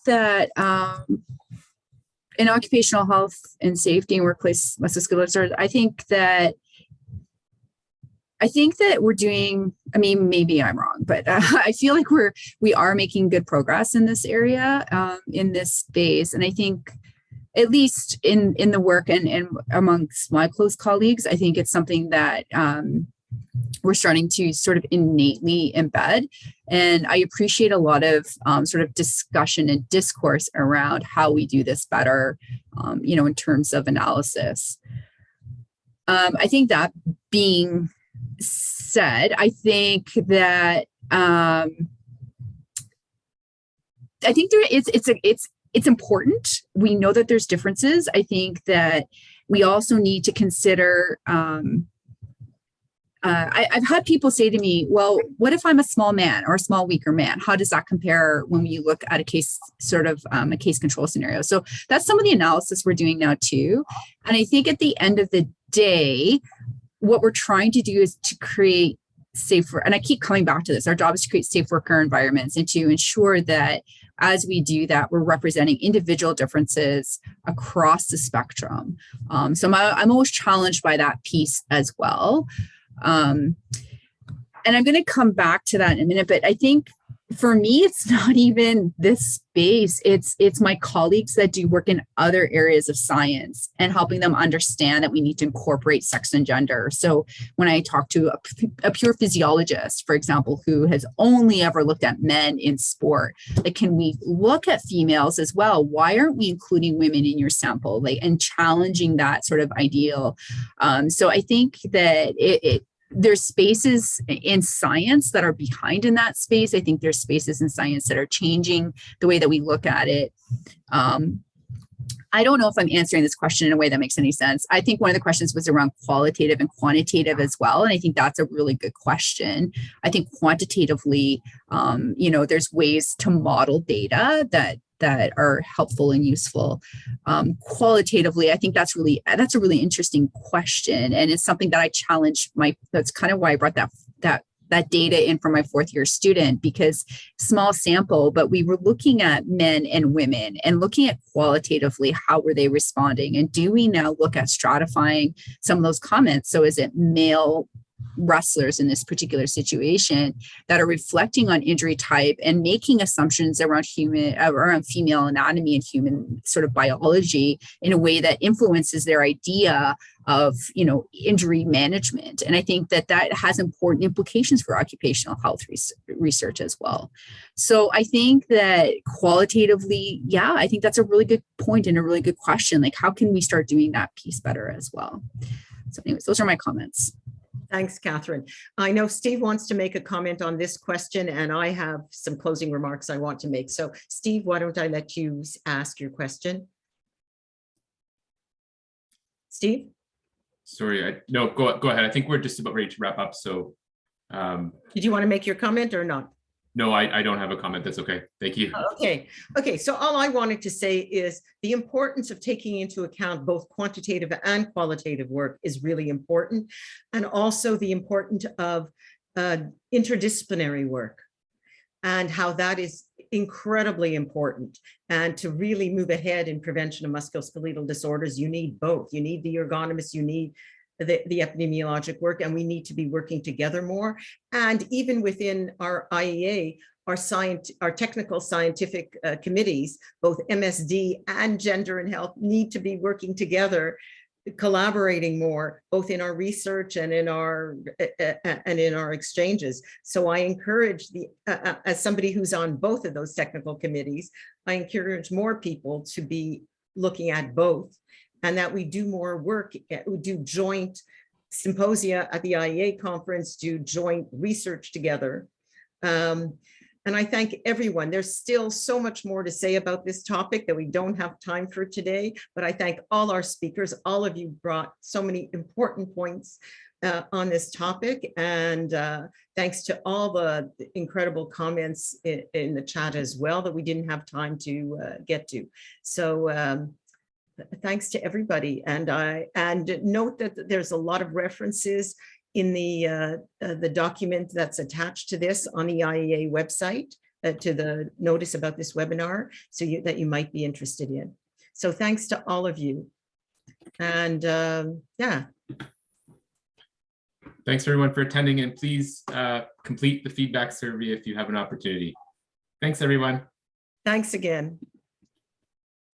that in occupational health and safety and workplace musculoskeletal disorders, I think that we're doing, I mean, maybe I'm wrong, but I feel like we are making good progress in this area, in this space. And I think at least in the work and amongst my close colleagues, I think it's something that we're starting to sort of innately embed. And I appreciate a lot of sort of discussion and discourse around how we do this better, in terms of analysis. I think that being said, I think that it's important. We know that there's differences. I think that we also need to consider. I've had people say to me, well, what if I'm a small man or a small, weaker man? How does that compare when you look at a case, sort of a case control scenario? So that's some of the analysis we're doing now too. And I think at the end of the day, what we're trying to do is to create safer, and I keep coming back to this, our job is to create safe worker environments and to ensure that as we do that, we're representing individual differences across the spectrum. So I'm always challenged by that piece as well. And I'm going to come back to that in a minute, but I think for me, it's not even this space. It's my colleagues that do work in other areas of science and helping them understand that we need to incorporate sex and gender. So when I talk to a pure physiologist, for example, who has only ever looked at men in sport, like, can we look at females as well? Why aren't we including women in your sample, and challenging that sort of ideal? So I think that there's spaces in science that are behind in that space. I think there's spaces in science that are changing the way that we look at it. I don't know if I'm answering this question in a way that makes any sense. I think one of the questions was around qualitative and quantitative as well. And I think that's a really good question. I think quantitatively, there's ways to model data that are helpful and useful. Qualitatively, I think that's a really interesting question. And it's something that I challenge that's kind of why I brought that data in for my fourth year student, because small sample, but we were looking at men and women and looking at qualitatively, how were they responding? And do we now look at stratifying some of those comments? So is it male wrestlers in this particular situation that are reflecting on injury type and making assumptions around female anatomy and human sort of biology in a way that influences their idea of injury management? And I think that has important implications for occupational health research as well. So I think that qualitatively, I think that's a really good point and a really good question. Like, how can we start doing that piece better as well? So anyways, those are my comments. Thanks, Catherine. I know Steve wants to make a comment on this question, and I have some closing remarks I want to make. So Steve, why don't I let you ask your question? Steve? Sorry, no, go ahead. I think we're just about ready to wrap up. So did you want to make your comment or not? No, I don't have a comment. That's okay. Thank you. Okay. So all I wanted to say is the importance of taking into account both quantitative and qualitative work is really important. And also the importance of interdisciplinary work and how that is incredibly important. And to really move ahead in prevention of musculoskeletal disorders, you need both. You need the ergonomists, you need the epidemiologic work, and we need to be working together more. And even within our IEA, our technical scientific committees, both MSD and gender and health, need to be working together, collaborating more, both in our research and in our exchanges. So I encourage as somebody who's on both of those technical committees, I encourage more people to be looking at both, and that we do more work, we do joint symposia at the IEA conference, do joint research together. And I thank everyone. There's still so much more to say about this topic that we don't have time for today, but I thank all our speakers. All of you brought so many important points on this topic, and thanks to all the incredible comments in the chat as well that we didn't have time to get to. So thanks to everybody, and note that there's a lot of references in the document that's attached to this on the IEA website to the notice about this webinar, so that you might be interested in. So thanks to all of you, and Thanks everyone for attending, and please complete the feedback survey if you have an opportunity. Thanks everyone. Thanks again.